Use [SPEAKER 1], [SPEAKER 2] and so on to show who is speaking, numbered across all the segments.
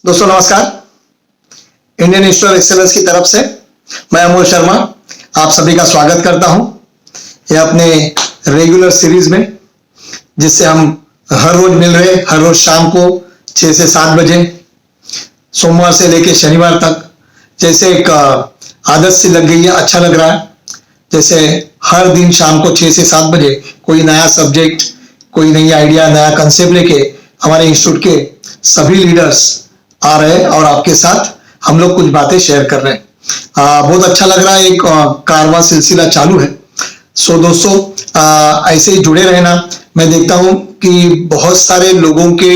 [SPEAKER 1] दोस्तों नमस्कार। Indian institute of excellence की तरफ से मैं अमोल शर्मा आप सभी का स्वागत करता हूं यह अपने रेगुलर सीरीज में, जिससे हम हर रोज मिल रहे, हर रोज शाम को 6 से 7 बजे, सोमवार से लेकर शनिवार तक। जैसे एक आदत सी लग गई है, अच्छा लग रहा है। जैसे हर दिन शाम को 6 से 7 बजे कोई नया सब्जेक्ट, कोई नई आइडिया, नया कंसेप्ट लेके हमारे इंस्टीट्यूट के सभी लीडर्स आ रहे हैं और आपके साथ हम लोग कुछ बातें शेयर कर रहे हैं। बहुत अच्छा लग रहा है, एक कारवां सिलसिला चालू है। सो दोस्तों ऐसे ही जुड़े रहना। मैं देखता हूं कि बहुत सारे लोगों के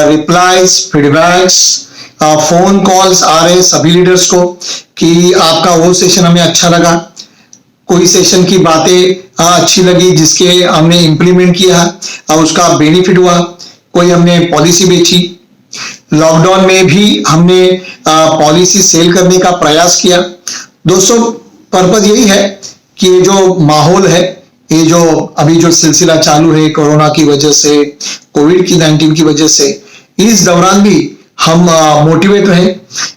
[SPEAKER 1] रिप्लाईज, फीडबैक्स, फोन कॉल्स आ रहे हैं सभी लीडर्स को कि आपका वो सेशन हमें अच्छा लगा, कोई सेशन की बातें अच्छी लगी जिसके हमने इंप्लीमेंट किया और उसका बेनिफिट हुआ, कोई हमने पॉलिसी बेची। लॉकडाउन में भी हमने पॉलिसी सेल करने का प्रयास किया। दोस्तों पर्पज यही है कि ये जो माहौल है, ये जो अभी जो सिलसिला चालू है कोरोना की वजह से, कोविड-19 की वजह से, इस दौरान भी हम मोटिवेट रहे,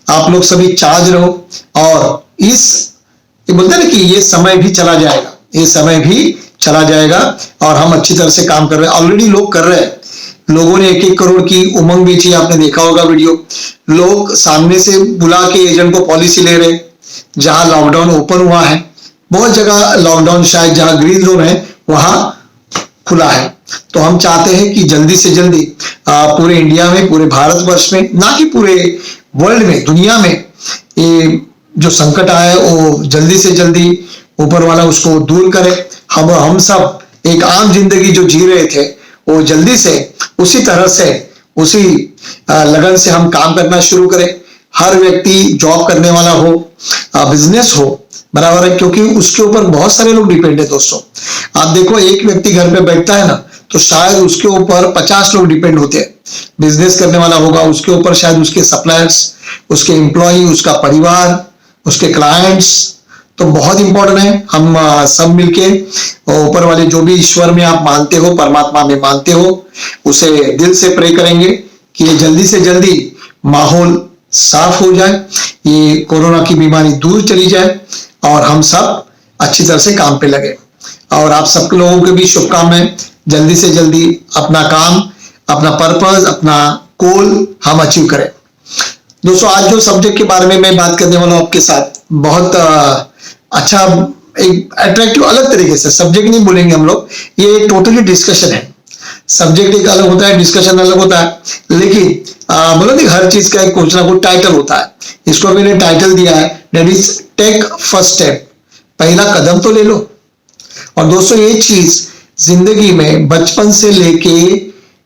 [SPEAKER 1] आप लोग सभी चार्ज रहो और ये बोलते हैं ना कि ये समय भी चला जाएगा, ये समय भी चला जाएगा और हम अच्छी तरह से काम कर रहे हैं। ऑलरेडी लोग कर रहे हैं, लोगों ने 1-1 करोड़ की उमंग बेची, आपने देखा होगा वीडियो। लोग सामने से बुला के एजेंट को पॉलिसी ले रहे। जहां लॉकडाउन ओपन हुआ है, बहुत जगह लॉकडाउन शायद जहां ग्रीन जोन है वहां खुला है। तो हम चाहते हैं कि जल्दी से जल्दी पूरे इंडिया में, पूरे भारतवर्ष में, ना कि पूरे वर्ल्ड में, दुनिया में ये जो संकट आया है वो जल्दी से जल्दी ऊपर वाला उसको दूर करे। हम सब एक आम जिंदगी जो जी रहे थे वो जल्दी से उसी तरह से, उसी लगन से हम काम करना शुरू करें। हर व्यक्ति जॉब करने वाला हो, बिजनेस हो, बराबर है, क्योंकि उसके ऊपर बहुत सारे लोग डिपेंड है। दोस्तों आप देखो, एक व्यक्ति घर पे बैठता है ना तो शायद उसके ऊपर 50 लोग डिपेंड होते हैं। बिजनेस करने वाला होगा, उसके ऊपर शायद उसके सप्लायर्स, उसके एम्प्लॉय, उसका परिवार, उसके क्लाइंट्स। तो बहुत इंपॉर्टेंट है हम सब मिलके ऊपर वाले जो भी ईश्वर में आप मानते हो, परमात्मा में मानते हो, उसे दिल से प्रे करेंगे कि ये जल्दी से जल्दी माहौल साफ हो जाए, ये कोरोना की बीमारी दूर चली जाए और हम सब अच्छी तरह से काम पे लगे। और आप सब लोगों के भी शुभकामनाएं, जल्दी से जल्दी अपना काम, अपना पर्पस, अपना गोल हम अचीव करें। दोस्तों आज जो सब्जेक्ट के बारे में मैं बात करने वाला हूं आपके साथ, बहुत अच्छा, एक अट्रैक्टिव, अलग तरीके से, सब्जेक्ट नहीं बोलेंगे हम लोग, ये एक टोटली डिस्कशन है। सब्जेक्ट एक अलग होता है, डिस्कशन अलग होता है, लेकिन बोलो नहीं, हर चीज का एक कुछ ना कुछ टाइटल होता है। इसको मैंने टाइटल दिया है, that is take first step, पहला कदम तो ले लो। और दोस्तों ये चीज जिंदगी में बचपन से लेके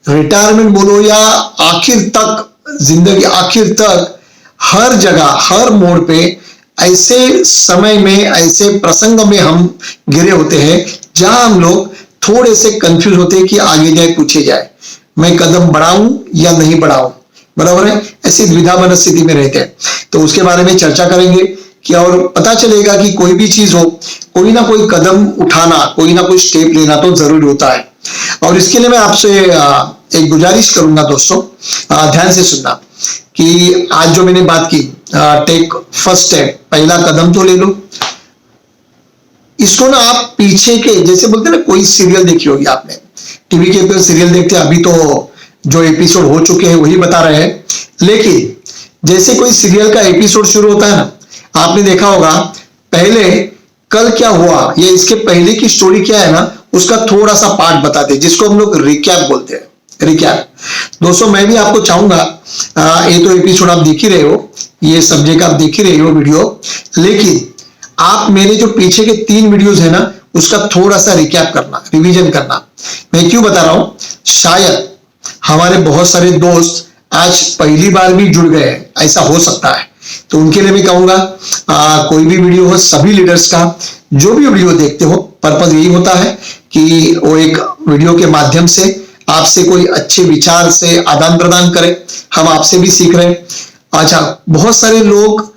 [SPEAKER 1] रिटायरमेंट बोलो या आखिर तक, जिंदगी आखिर तक, हर जगह, हर मोड़ पे ऐसे समय में, ऐसे प्रसंग में हम घिरे होते हैं जहां हम लोग थोड़े से कंफ्यूज होते हैं कि आगे जाए, पूछे जाए, मैं कदम बढ़ाऊं या नहीं बढ़ाऊं, बराबर है। ऐसी द्विधा मनस्थिति में रहते हैं। तो उसके बारे में चर्चा करेंगे कि और पता चलेगा कि कोई भी चीज हो, कोई ना कोई कदम उठाना, कोई ना कोई स्टेप लेना तो जरूरी होता है। और इसके लिए मैं आपसे एक गुजारिश करूंगा दोस्तों, ध्यान से सुनना कि आज जो मैंने बात की, टेक फर्स्ट स्टेप, पहला कदम तो ले लो। इसको ना आप पीछे के, जैसे बोलते हैं ना, कोई सीरियल देखी होगी आपने, टीवी के ऊपर सीरियल देखते हैं, अभी तो जो एपिसोड हो चुके हैं वही बता रहे हैं, लेकिन जैसे कोई सीरियल का एपिसोड शुरू होता है ना, आपने देखा होगा पहले कल क्या हुआ या इसके पहले की स्टोरी क्या है ना, उसका थोड़ा सा पार्ट बताते हैं, जिसको हम लोग रिकैप बोलते हैं, रिकैप। दोस्तों मैं भी आपको चाहूंगा, ये तो एपिसोड आप देख ही रहे हो, ये सब्जेक्ट आप देख ही रहे हो वीडियो, लेकिन आप मेरे जो पीछे के 3 वीडियोस है ना, उसका थोड़ा सा रिकैप करना, रिवीजन करना। मैं क्यों बता रहा हूं, शायद हमारे बहुत सारे दोस्त आज पहली बार भी जुड़ गए हैं, ऐसा हो सकता है। तो उनके लिए मैं कहूंगा, कोई भी वीडियो हो, सभी लीडर्स का जो भी वीडियो देखते हो, पर्पज यही होता है कि वो एक वीडियो के माध्यम से आपसे कोई अच्छे विचार से आदान प्रदान करें, हम आपसे भी सीख रहे हैं। अच्छा, बहुत सारे लोग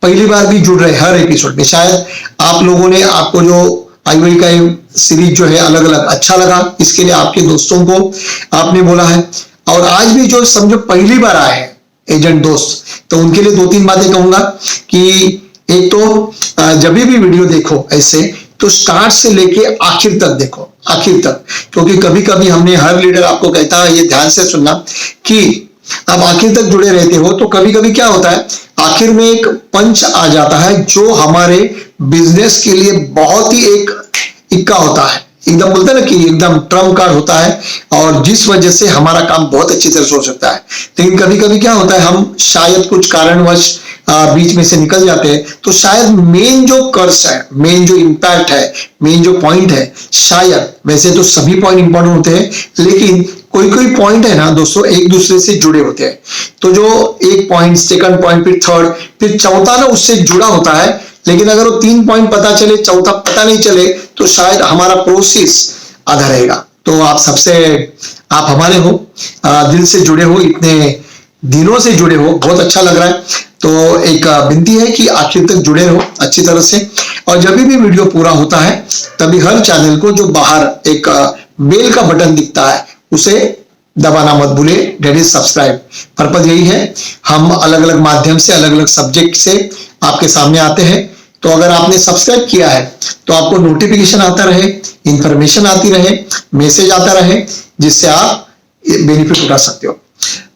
[SPEAKER 1] पहली बार भी जुड़ रहे हैं हर एपिसोड में। शायद आप लोगों ने, आपको जो आईओई का सीरीज जो है अलग अलग अच्छा लगा, इसके लिए आपके दोस्तों को आपने बोला है। और आज भी जो समझो पहली बार आए हैं, एजेंट दोस्त, तो उनके लिए 2-3 बातें कहूंगा कि एक तो जब भी वीडियो देखो ऐसे तो स्टार्ट से लेके आखिर तक देखो, आखिर तक, क्योंकि कभी कभी हमने, हर लीडर आपको कहता है ये ध्यान से सुनना कि आप आखिर तक जुड़े रहते हो तो कभी कभी क्या होता है, आखिर में एक पंच आ जाता है जो हमारे बिजनेस के लिए बहुत ही एक इक्का होता है, एकदम बोलते हैं ना कि एकदम ट्रम्प कार्ड होता है, और जिस वजह से हमारा काम बहुत अच्छी तरह से हो सकता है। लेकिन कभी कभी क्या होता है, हम शायद कुछ कारणवश बीच में से निकल जाते हैं, तो शायद मेन जो कर्स है, मेन जो इंपैक्ट है, मेन जो पॉइंट है, शायद, वैसे तो सभी पॉइंट इंपॉर्टेंट होते हैं, लेकिन कोई कोई पॉइंट है ना दोस्तों एक दूसरे से जुड़े होते हैं। तो जो एक पॉइंट, सेकंड पॉइंट, फिर थर्ड, फिर चौथा ना उससे जुड़ा होता है, लेकिन अगर वो 3 पॉइंट पता चले, चौथा पता नहीं चले, तो शायद हमारा प्रोसेस आधा रहेगा। तो आप सबसे, आप हमारे हो, दिल से जुड़े हो, इतने दिनों से जुड़े हो, बहुत अच्छा लग रहा है। तो एक विनती है कि आखिर तक जुड़े रहो अच्छी तरह से, और जब भी वीडियो पूरा होता है तभी हर चैनल को जो बाहर एक बेल का बटन दिखता है उसे दबाना मत भूले, डेट इज सब्सक्राइब। पर्पज यही है, हम अलग अलग माध्यम से, अलग अलग सब्जेक्ट से आपके सामने आते हैं, तो अगर आपने सब्सक्राइब किया है तो आपको नोटिफिकेशन आता रहे, इंफॉर्मेशन आती रहे, मैसेज आता रहे, जिससे आप बेनिफिट उठा सकते हो।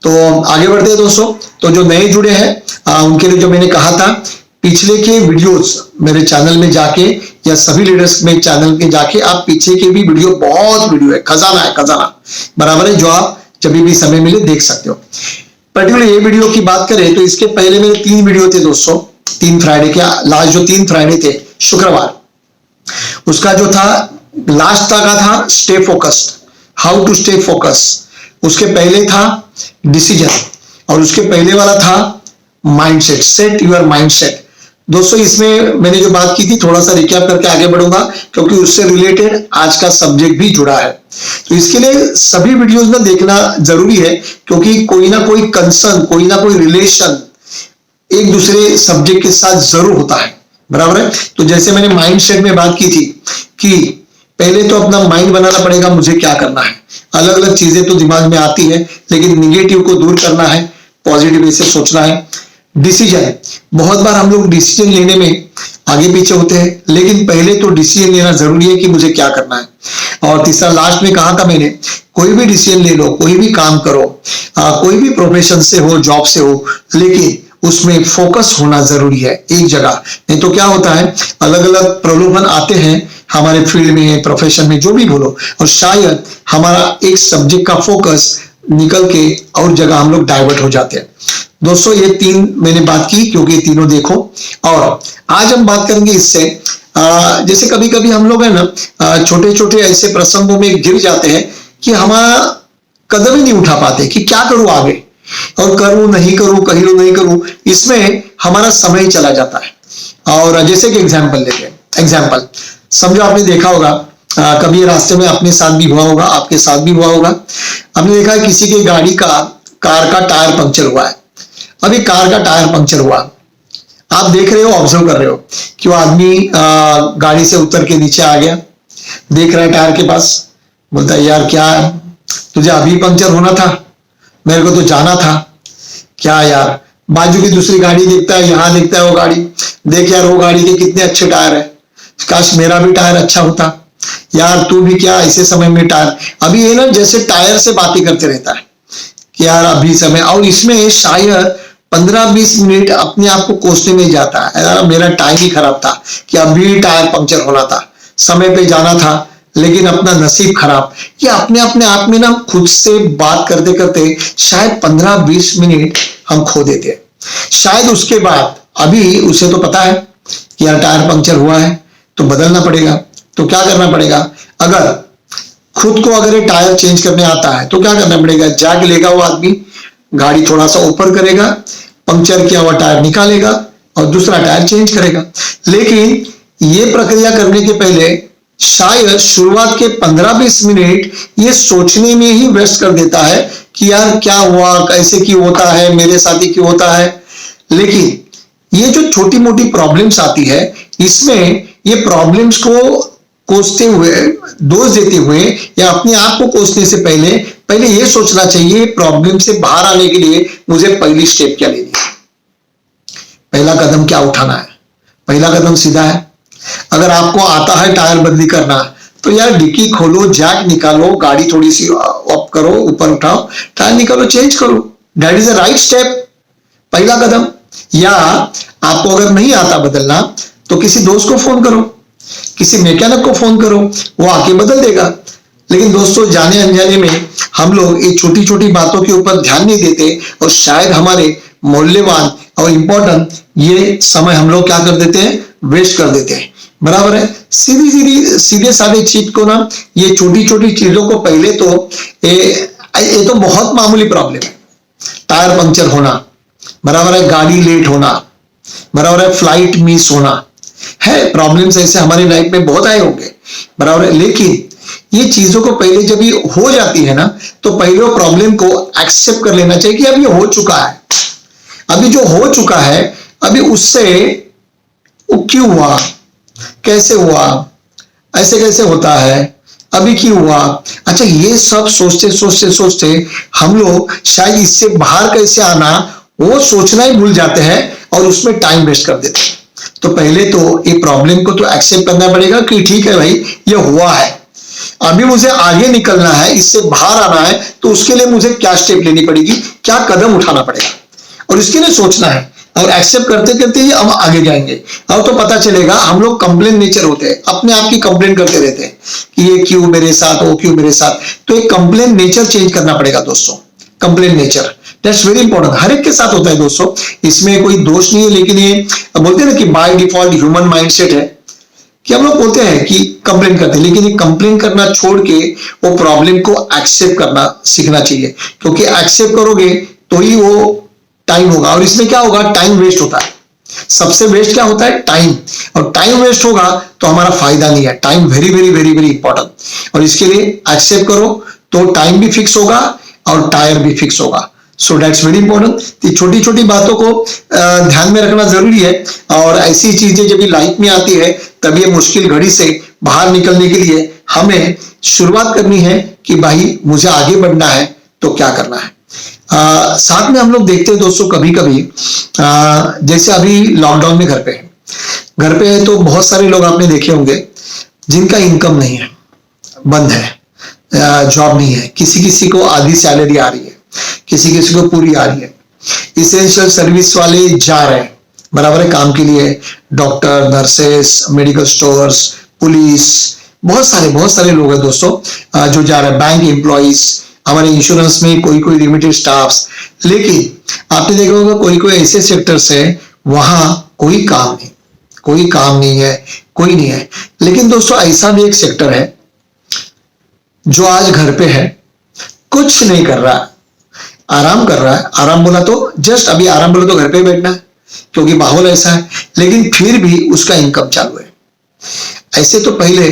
[SPEAKER 1] तो आगे बढ़ते हैं दोस्तों। तो जो नए जुड़े हैं उनके लिए जो मैंने कहा था, पिछले के वीडियोस मेरे चैनल में जाके, या सभी लीडर्स में चैनल में जाके आप पीछे के भी वीडियो, बहुत वीडियो है, खजाना बराबर है, जो आप जब भी समय मिले देख सकते हो। पर्टिकुलर ये वीडियो की बात करें तो इसके पहले मेरे 3 वीडियो थे दोस्तों, 3 फ्राइडे के, लास्ट जो 3 फ्राइडे थे, शुक्रवार, उसका जो था लास्ट का था stay focused, how to stay focus. उसके पहले था डिसीजन, और उसके पहले वाला था माइंडसेट, सेट योर माइंडसेट। दोस्तों इसमें मैंने जो बात की थी, थोड़ा सा रिकैप करके आगे बढ़ूंगा, क्योंकि उससे रिलेटेड आज का सब्जेक्ट भी जुड़ा है। तो इसके लिए सभी वीडियोस में देखना जरूरी है, क्योंकि कोई ना कोई कंसर्न, कोई ना कोई रिलेशन एक दूसरे सब्जेक्ट के साथ जरूर होता है, बराबर है। तो जैसे मैंने माइंडसेट में बात की थी कि पहले तो अपना माइंड बनाना पड़ेगा, मुझे क्या करना है। अलग अलग चीजें तो दिमाग में आती है, लेकिन निगेटिव को दूर करना है, पॉजिटिव वे से सोचना है। डिसीजन, बहुत बार हम लोग डिसीजन लेने में आगे पीछे होते हैं, लेकिन पहले तो डिसीजन लेना जरूरी है कि मुझे क्या करना है। और तीसरा लास्ट में कहा था मैंने, कोई भी डिसीजन ले लो, कोई भी काम करो, कोई भी प्रोफेशन से हो, जॉब से हो, लेकिन उसमें फोकस होना जरूरी है एक जगह। नहीं तो क्या होता है, अलग अलग प्रलोभन आते हैं हमारे फील्ड में, प्रोफेशन में, जो भी बोलो, और शायद हमारा एक सब्जेक्ट का फोकस निकल के और जगह हम लोग डाइवर्ट हो जाते हैं। दोस्तों ये 3 मैंने बात की, क्योंकि तीनों देखो। और आज हम बात करेंगे इससे, जैसे कभी कभी हम लोग है ना छोटे छोटे ऐसे प्रसंगों में गिर जाते हैं कि हमारा कदम ही नहीं उठा पाते कि क्या करूं आगे, और करूं नहीं करूं, करूं नहीं करूं, इसमें हमारा समय चला जाता है। और जैसे कि एग्जाम्पल लेते हैं, एग्जाम्पल समझो आपने देखा होगा, कभी रास्ते में अपने साथ भी हुआ होगा, आपके साथ भी हुआ होगा, आपने देखा है किसी की गाड़ी का, कार का टायर पंक्चर हुआ है। अभी कार का टायर पंक्चर हुआ, आप देख रहे हो, ऑब्जर्व कर रहे हो कि वो आदमी गाड़ी से उतर के नीचे आ गया, देख रहा है टायर के पास, बोलता है यार क्या है, तुझे अभी पंक्चर होना था, मेरे को तो जाना था। क्या यार, बाजू की दूसरी गाड़ी देखता है, यहां देखता है वो गाड़ी, देख यार वो गाड़ी के कितने अच्छे टायर है, काश मेरा भी टायर अच्छा होता, यार तू भी क्या ऐसे समय में टायर। अभी ये ना जैसे टायर से बातें करते रहता है कि यार अभी समय, और इसमें शायद 15-20 मिनट अपने आप को कोसने में जाता है, यार मेरा टाइम ही खराब था कि अभी टायर पंक्चर होना था, समय पे जाना था, लेकिन अपना नसीब खराब। ये अपने आप में ना खुद से बात करते करते शायद 15-20 मिनट हम खो देते हैं। शायद उसके बाद अभी उसे तो पता है कि यार टायर पंक्चर हुआ है तो बदलना पड़ेगा, तो क्या करना पड़ेगा, अगर खुद को अगर टायर चेंज करने आता है तो क्या करना पड़ेगा, जैक लेगा वो आदमी, गाड़ी थोड़ा सा ऊपर करेगा, पंक्चर किया हुआ टायर निकालेगा और दूसरा टायर चेंज करेगा। लेकिन ये प्रक्रिया करने के पहले शायद शुरुआत के 15-20 मिनट ये सोचने में ही वेस्ट कर देता है कि यार क्या हुआ, कैसे क्यों होता है, मेरे साथ ही क्यों होता है। लेकिन ये जो छोटी मोटी प्रॉब्लम्स आती है, इसमें ये प्रॉब्लम्स को कोसते हुए, दोष देते हुए, या अपने आप को कोसने से पहले पहले ये सोचना चाहिए प्रॉब्लम से बाहर आने के लिए मुझे पहली स्टेप क्या लेनी है, पहला कदम क्या उठाना है। पहला कदम सीधा है, अगर आपको आता है टायर बदली करना तो यार डिक्की खोलो, जैक निकालो, गाड़ी थोड़ी सी अप करो, ऊपर उठाओ, टायर निकालो, चेंज करो। That is the right step, पहला कदम। या आपको अगर नहीं आता बदलना तो किसी दोस्त को फोन करो, किसी मैकेनिक को फोन करो, वो आके बदल देगा। लेकिन दोस्तों जाने अनजाने में हम लोग ये छोटी छोटी बातों के ऊपर ध्यान नहीं देते और शायद हमारे मूल्यवान और इंपॉर्टेंट ये समय हम लोग क्या कर देते हैं, वेस्ट कर देते हैं। बराबर है, सीधे साधे चीज को ना, ये छोटी छोटी चीजों को पहले तो ये तो बहुत मामूली प्रॉब्लम है। टायर पंक्चर होना, बराबर है, गाड़ी लेट होना, बराबर है, फ्लाइट मिस होना, है प्रॉब्लम्स ऐसे हमारी लाइफ में बहुत आए होंगे, बराबर है। लेकिन ये चीजों को पहले जब ये हो जाती है ना, तो पहले प्रॉब्लम को एक्सेप्ट कर लेना चाहिए कि अब ये हो चुका है। अभी जो हो चुका है, अभी उससे वो क्यों हुआ, कैसे हुआ, ऐसे कैसे होता है, अभी क्यों हुआ। अच्छा, ये सब सोचते सोचते सोचते हम लोग शायद इससे बाहर कैसे आना वो सोचना ही भूल जाते हैं और उसमें टाइम वेस्ट कर देते हैं। तो पहले तो ये प्रॉब्लम को तो एक्सेप्ट करना पड़ेगा कि ठीक है भाई, ये हुआ है, अभी मुझे आगे निकलना है, इससे बाहर आना है, तो उसके लिए मुझे क्या स्टेप लेनी पड़ेगी, क्या कदम उठाना पड़ेगा, और इसके लिए सोचना है। और एक्सेप्ट करते करते ही हम आगे जाएंगे। अब तो पता चलेगा हम लोग कंप्लेन नेचर होते हैं, अपने आप की कंप्लेन करते रहते हैं कि ये क्यों मेरे साथ, वो क्यों मेरे साथ। तो एक कंप्लेन नेचर चेंज करना पड़ेगा दोस्तों, complain nature, that's very important. हर एक के साथ होता है दोस्तों, इसमें कोई दोष नहीं है। लेकिन ये बोलते हैं ना कि बाय डिफॉल्ट ह्यूमन माइंडसेट है कि हम लोग बोलते हैं कि कंप्लेन करते हैं, लेकिन ये कंप्लेन करना छोड़ के वो प्रॉब्लम को एक्सेप्ट करना सीखना चाहिए। क्योंकि एक्सेप्ट करोगे तो ही वो टाइम होगा, और इसमें क्या होगा, टाइम वेस्ट होता है। सबसे वेस्ट क्या होता है, टाइम। और टाइम वेस्ट होगा तो हमारा फायदा नहीं है। Time very very very very important, और इसके लिए एक्सेप्ट करो तो टाइम भी फिक्स होगा और टायर भी फिक्स होगा। So that's very important. छोटी छोटी बातों को ध्यान में रखना जरूरी है, और ऐसी चीजें जब लाइफ में आती है तब ये मुश्किल घड़ी से बाहर निकलने के लिए हमें शुरुआत करनी है कि भाई मुझे आगे बढ़ना है तो क्या करना है। साथ में हम लोग देखते हैं दोस्तों, कभी कभी जैसे अभी लॉकडाउन में घर पे है तो बहुत सारे लोग आपने देखे होंगे जिनका इनकम नहीं है, बंद है, जॉब नहीं है, किसी किसी को आधी सैलरी आ रही है, किसी किसी को पूरी आ रही है। इसेंशियल सर्विस वाले जा रहे हैं, बराबर है, काम के लिए, doctor, nurses, medical stores, police, बहुत सारे लोग हैं दोस्तों जो जा रहे हैं, बैंक एम्प्लॉइज, हमारे इंश्योरेंस में कोई कोई लिमिटेड स्टाफ्स। लेकिन आपने देखा होगा कोई कोई ऐसे सेक्टर्स है वहां कोई काम नहीं है, कोई नहीं है। लेकिन दोस्तों ऐसा भी एक सेक्टर है जो आज घर पे है, कुछ नहीं कर रहा, आराम कर रहा है। आराम बोला तो जस्ट अभी आराम बोला तो घर पे बैठना है क्योंकि माहौल ऐसा है, लेकिन फिर भी उसका इनकम चालू है। ऐसे तो पहले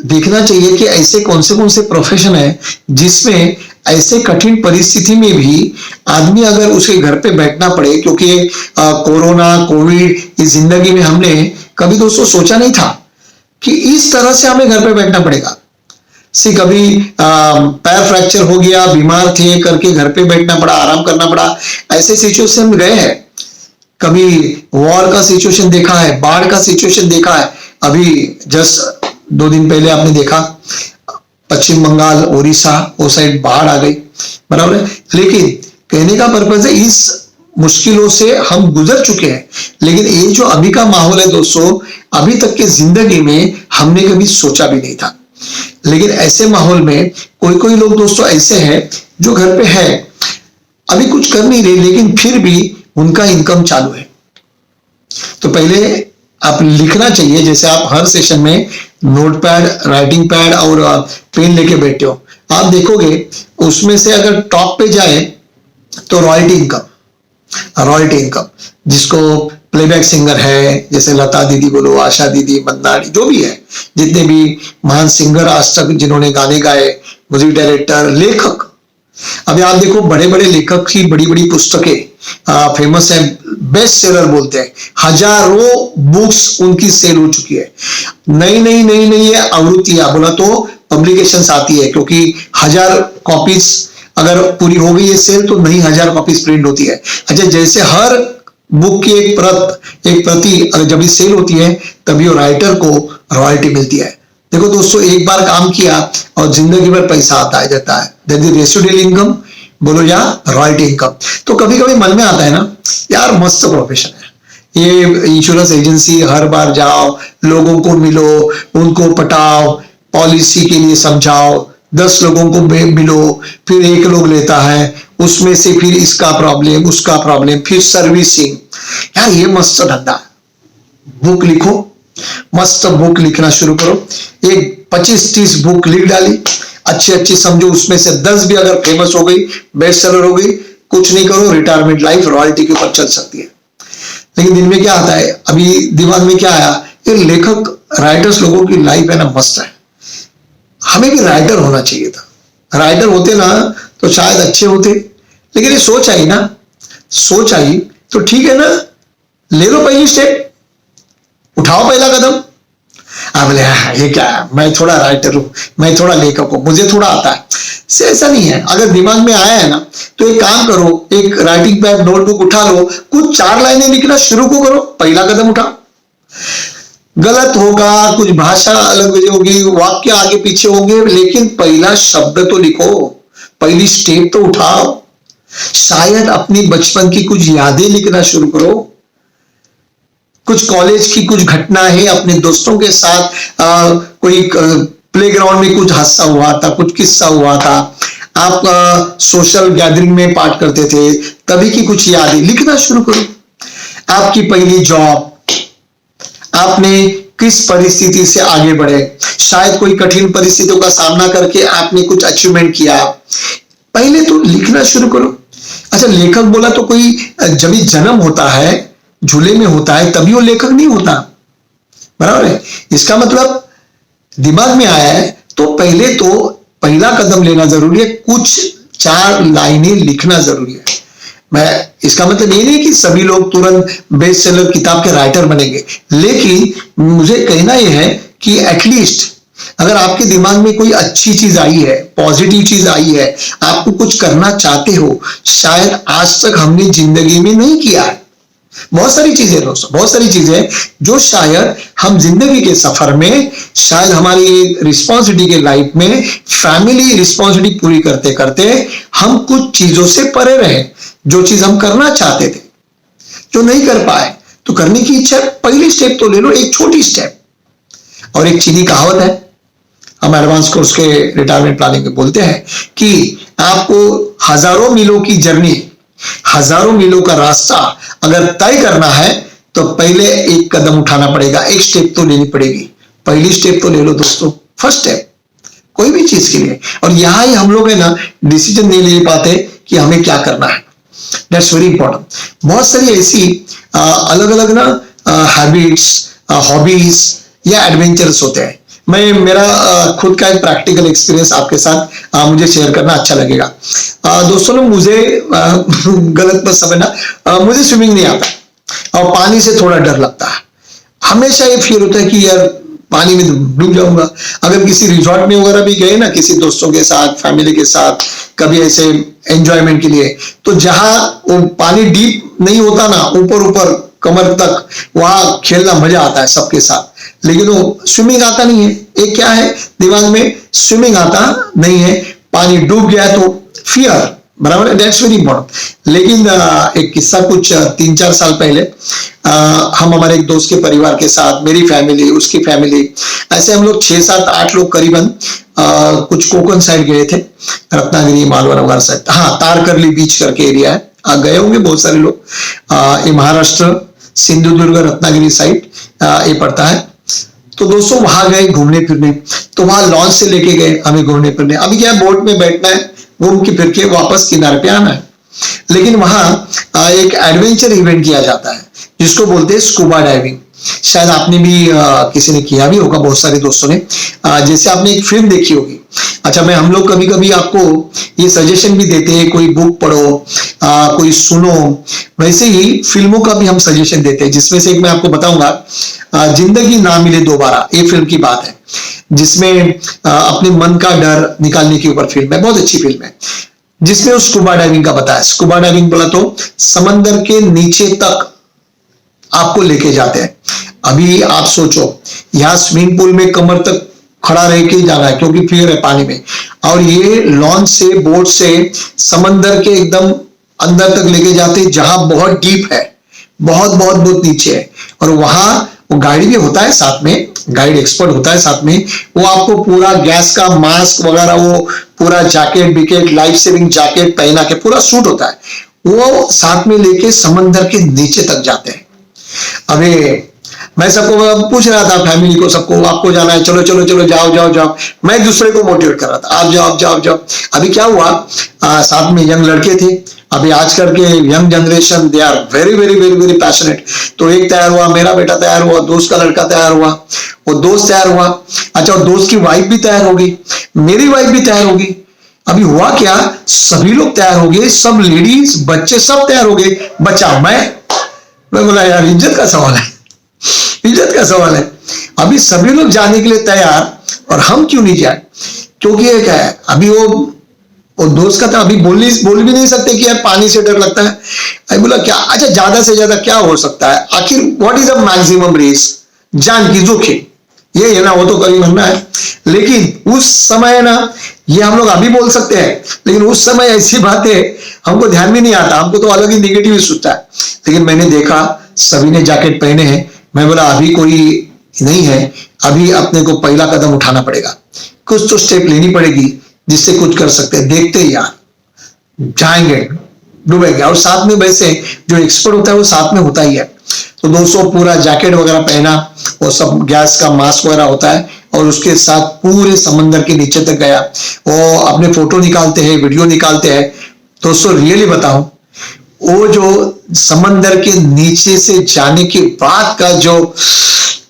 [SPEAKER 1] देखना चाहिए कि ऐसे कौन से प्रोफेशन है जिसमें ऐसे कठिन परिस्थिति में भी आदमी अगर उसे घर पे बैठना पड़े, क्योंकि कोरोना कोविड इस जिंदगी में हमने कभी दोस्तों सोचा नहीं था कि इस तरह से हमें घर पे बैठना पड़ेगा। कभी पैर फ्रैक्चर हो गया, बीमार थे करके घर पे बैठना पड़ा, आराम करना पड़ा, ऐसे सिचुएशन में गए हैं। कभी वॉर का सिचुएशन देखा है, बाढ़ का सिचुएशन देखा है। अभी जस्ट 2 दिन पहले आपने देखा पश्चिम बंगाल, उड़ीसा, वो साइड बाढ़ आ गई, बराबर है। लेकिन कहने का पर्पज है इस मुश्किलों से हम गुजर चुके हैं, लेकिन ये जो अभी का माहौल है दोस्तों, अभी तक के जिंदगी में हमने कभी सोचा भी नहीं था। लेकिन ऐसे माहौल में कोई कोई लोग दोस्तों ऐसे हैं जो घर पे है, अभी कुछ कर नहीं रहे, लेकिन फिर भी उनका इनकम चालू है। तो पहले आप लिखना चाहिए, जैसे आप हर सेशन में नोटपैड, राइटिंग पैड और पेन लेके बैठे हो, आप देखोगे उसमें से अगर टॉप पे जाए तो रॉयल्टी इनकम, जिसको प्लेबैक सिंगर है, जैसे लता दीदी बोलो, आशा दीदी, मंदानी, जो भी है, जितने भी महान सिंगर आज तक जिन्होंने गाने गाए, म्यूजिक डायरेक्टर, लेखक। अभी आप देखो बड़े बड़े लेखक की बड़ी बड़ी पुस्तकें फेमस है, बेस्ट सेलर बोलते हैं, हजारों बुक्स उनकी सेल हो चुकी है। नई आवृत्तियां बोला तो पब्लिकेशंस आती है, क्योंकि 1000 कॉपीज अगर पूरी हो गई है सेल तो नहीं 1000 कॉपीज प्रिंट होती है। अच्छा, जैसे हर बुक की एक प्रति अगर जब भी सेल होती है तभी वो राइटर को रॉयल्टी मिलती है। देखो दोस्तों, एक बार काम किया और जिंदगी भर पैसा आता है जाता है, दैट इज रेसिडुअल इनकम बोलो या रॉयल्टी इनकम। तो कभी कभी मन में आता है ना, यार मस्त प्रोफेशन है ये इंश्योरेंस एजेंसी, हर बार जाओ, लोगों को मिलो, उनको पटाओ, पॉलिसी के लिए समझाओ, 10 लोगों को मिलो, फिर एक लोग लेता है, उसमें से फिर इसका प्रॉब्लम उसका प्रॉब्लम, फिर सर्विसिंग। यार ये मस्त धंधा है। बुक लिखो, मस्त बुक लिखना शुरू करो, एक 25-30 बुक लिख डाली, अच्छी समझो, उसमें से 10 भी अगर फेमस हो गई, बेस्ट सेलर हो गई, कुछ नहीं करो, रिटायरमेंट लाइफ रॉयल्टी के ऊपर चल सकती है। लेकिन दिन में क्या आता है, अभी दिमाग में क्या आया, ये लेखक राइटर्स लोगों की लाइफ है ना मस्त है, हमें भी राइटर होना चाहिए था। राइटर होते ना तो शायद अच्छे होते, लेकिन ये सोच आई तो ठीक है ना, ले लो पहली स्टेप, उठाओ पहला कदम। आप बोले ये क्या है, मैं थोड़ा राइटर हूं, मैं थोड़ा लेखक हूं, मुझे थोड़ा आता है। से ऐसा नहीं है, अगर दिमाग में आया है ना तो एक काम करो, एक राइटिंग पैड नोटबुक उठा लो, कुछ 4 लाइनें लिखना शुरू को करो, पहला कदम उठाओ। गलत होगा, कुछ भाषा अलग होगी, वाक्य आगे पीछे होंगे, लेकिन पहला शब्द तो लिखो, पहली स्टेप तो उठाओ। शायद अपनी बचपन की कुछ यादें लिखना शुरू करो, कुछ कॉलेज की कुछ घटना है अपने दोस्तों के साथ, कोई प्लेग्राउंड में कुछ हादसा हुआ था, कुछ किस्सा हुआ था, आप सोशल गैदरिंग में पार्ट करते थे, तभी की कुछ यादें लिखना शुरू करो। आपकी पहली जॉब, आपने किस परिस्थिति से आगे बढ़े, शायद कोई कठिन परिस्थितियों का सामना करके आपने कुछ अचीवमेंट किया, पहले तो लिखना शुरू करो। अच्छा, लेखक बोला तो कोई जब भी जन्म होता है झूले में होता है तभी वो लेखक नहीं होता, बराबर है। इसका मतलब दिमाग में आया है तो पहला कदम लेना जरूरी है, कुछ 4 लाइनें लिखना जरूरी है। मैं इसका मतलब ये नहीं कि सभी लोग तुरंत बेस्ट सेलर किताब के राइटर बनेंगे, लेकिन मुझे कहना यह है कि एटलीस्ट अगर आपके दिमाग में कोई अच्छी चीज आई है, पॉजिटिव चीज आई है, आपको कुछ करना चाहते हो, शायद आज तक हमने जिंदगी में नहीं किया है। बहुत सारी चीजें दोस्तों, बहुत सारी चीजें जो शायद हम जिंदगी के सफर में, शायद हमारी रिस्पॉन्सिबिलिटी के लाइफ में, फैमिली रिस्पॉन्सिबिलिटी पूरी करते करते हम कुछ चीजों से परे रहे, जो चीज हम करना चाहते थे जो नहीं कर पाए। तो करने की इच्छा, पहली स्टेप तो ले लो, एक छोटी स्टेप। और एक चीनी कहावत है, हम एडवांस कोर्स के रिटायरमेंट प्लानिंग में बोलते हैं कि आपको हजारों मीलों की जर्नी, हजारों मीलों का रास्ता अगर तय करना है तो पहले एक कदम उठाना पड़ेगा, एक स्टेप तो लेनी पड़ेगी। पहली स्टेप तो ले लो दोस्तों, फर्स्ट स्टेप कोई भी चीज के लिए। और यहां ही हम लोग है ना डिसीजन नहीं ले पाते कि हमें क्या करना है। That's very important. बहुत सारी ऐसी अलग अलग ना हैबिट्स, हॉबीज या एडवेंचर्स होते हैं। मैं मेरा खुद का एक प्रैक्टिकल एक्सपीरियंस आपके साथ मुझे शेयर करना अच्छा लगेगा। दोस्तों लोग मुझे गलत मत समझना, मुझे स्विमिंग नहीं आता और पानी से थोड़ा डर लगता है। हमेशा ये फील होता है कि यार पानी में डूब जाऊंगा। अगर किसी रिजॉर्ट में वगैरह भी गए ना, किसी दोस्तों के साथ, फैमिली के साथ, कभी ऐसे एंजॉयमेंट के लिए, तो जहां वो पानी डीप नहीं होता ना, ऊपर ऊपर कमर तक, वहां खेलना मजा आता है सबके साथ। लेकिन वो स्विमिंग आता नहीं है। एक क्या है दिमाग में, स्विमिंग आता नहीं है, पानी डूब गया तो फियर, बराबर है, दैट्स वेरी इंपॉर्टेंट। लेकिन एक किस्सा, कुछ 3-4 साल पहले हम हमारे एक दोस्त के परिवार के साथ, मेरी फैमिली, उसकी फैमिली, ऐसे हम लोग 6-7-8 लोग करीबन कुछ कोकण साइड गए थे, रत्नागिरी, मालवा नगर साइड, हाँ तारकर्ली बीच करके एरिया है, गए होंगे बहुत सारे लोग। ये महाराष्ट्र, सिंधुदुर्ग, रत्नागिरी साइड ये पड़ता है। तो दोस्तों वहां गए घूमने फिरने, तो वहां लॉन्च से लेके गए हमें घूमने फिरने। अभी क्या बोट में बैठना है, घूम के फिर के वापस किनारे पे आना है। लेकिन वहां एक एडवेंचर इवेंट किया जाता है जिसको बोलते हैं स्कूबा डाइविंग। शायद आपने भी किसी ने किया भी होगा, बहुत सारे दोस्तों ने। जैसे आपने एक फिल्म देखी होगी। अच्छा, मैं हम लोग कभी कभी आपको ये सजेशन भी देते हैं, कोई बुक पढ़ो, कोई सुनो, वैसे ही फिल्मों का भी हम सजेशन देते हैं, जिसमें से एक मैं आपको बताऊंगा, जिंदगी ना मिले दोबारा, ये फिल्म की बात है। जिसमें अपने मन का डर निकालने के ऊपर फिल्म है, बहुत अच्छी फिल्म है, जिसमें उस स्कूबा डाइविंग का बताया। स्कूबा डाइविंग बोला तो समंदर के नीचे तक आपको लेके जाते हैं। अभी आप सोचो, यहां स्विमिंग पूल में कमर तक खड़ा रह के जाना है क्योंकि फिर है पानी में, और ये लॉन्च से, बोट से समंदर के एकदम अंदर तक लेके जाते, जहां बहुत डीप है, बहुत बहुत बहुत नीचे है। और वहां वो गाइड भी होता है साथ में, गाइड एक्सपर्ट होता है साथ में, वो आपको पूरा गैस का मास्क वगैरह, वो पूरा जैकेट बिकेट, लाइफ सेविंग जैकेट पहना के पूरा सूट होता है, वो साथ में लेके समंदर के नीचे तक जाते हैं। अबे मैं सबको पूछ रहा था, फैमिली को, सबको, आपको जाना है, चलो चलो चलो, जाओ जाओ जाओ। मैं दूसरे को मोटिवेट कर रहा था, आप जाओ आप जाओ आप जाओ। अभी क्या हुआ, साथ में यंग लड़के थे। अभी आजकल के young generation, they are very very very very passionate. तो एक तैयार हुआ, मेरा बेटा तैयार हुआ, दोस्त का लड़का तैयार हुआ, वो दोस्त तैयार हुआ, अच्छा, और दोस्त की वाइफ भी तैयार होगी, मेरी वाइफ भी तैयार होगी। अभी हुआ क्या, सभी लोग तैयार हो गए, सब लेडीज बच्चे सब तैयार हो गए, बचा मैं बोला यार इज्जत का सवाल है, इज्जत का सवाल है। अभी सभी लोग जाने के लिए तैयार और हम क्यों नहीं जाए? क्योंकि एक है, अभी वो दोस्त का था, अभी बोल भी नहीं सकते कि यार पानी से डर लगता है। अभी बोला क्या, अच्छा ज्यादा से ज्यादा क्या हो सकता है, आखिर what is the maximum risk, जान की जोखिम, ये है ना, वो तो कभी मरना है। लेकिन उस समय ना, ये हम लोग अभी बोल सकते हैं, लेकिन उस समय ऐसी बातें हमको ध्यान में नहीं आता, हमको तो अलग ही निगेटिव सोचता है। लेकिन मैंने देखा सभी ने जैकेट पहने हैं, मैं बोला अभी कोई नहीं है, अभी अपने को पहला कदम उठाना पड़ेगा, कुछ तो स्टेप लेनी पड़ेगी जिससे कुछ कर सकते हैं। देखते ही यार जाएंगे, डूबेंगे। और साथ में वैसे जो एक्सपर्ट होता है वो साथ में होता ही है। तो दोस्तों पूरा जैकेट वगैरह पहना, वो सब गैस का मास्क वगैरह होता है, और उसके साथ पूरे समंदर के नीचे तक गया। वो अपने फोटो निकालते हैं, वीडियो निकालते हैं। दोस्तों रियली बताऊं, वो जो समंदर के नीचे से जाने के बाद का जो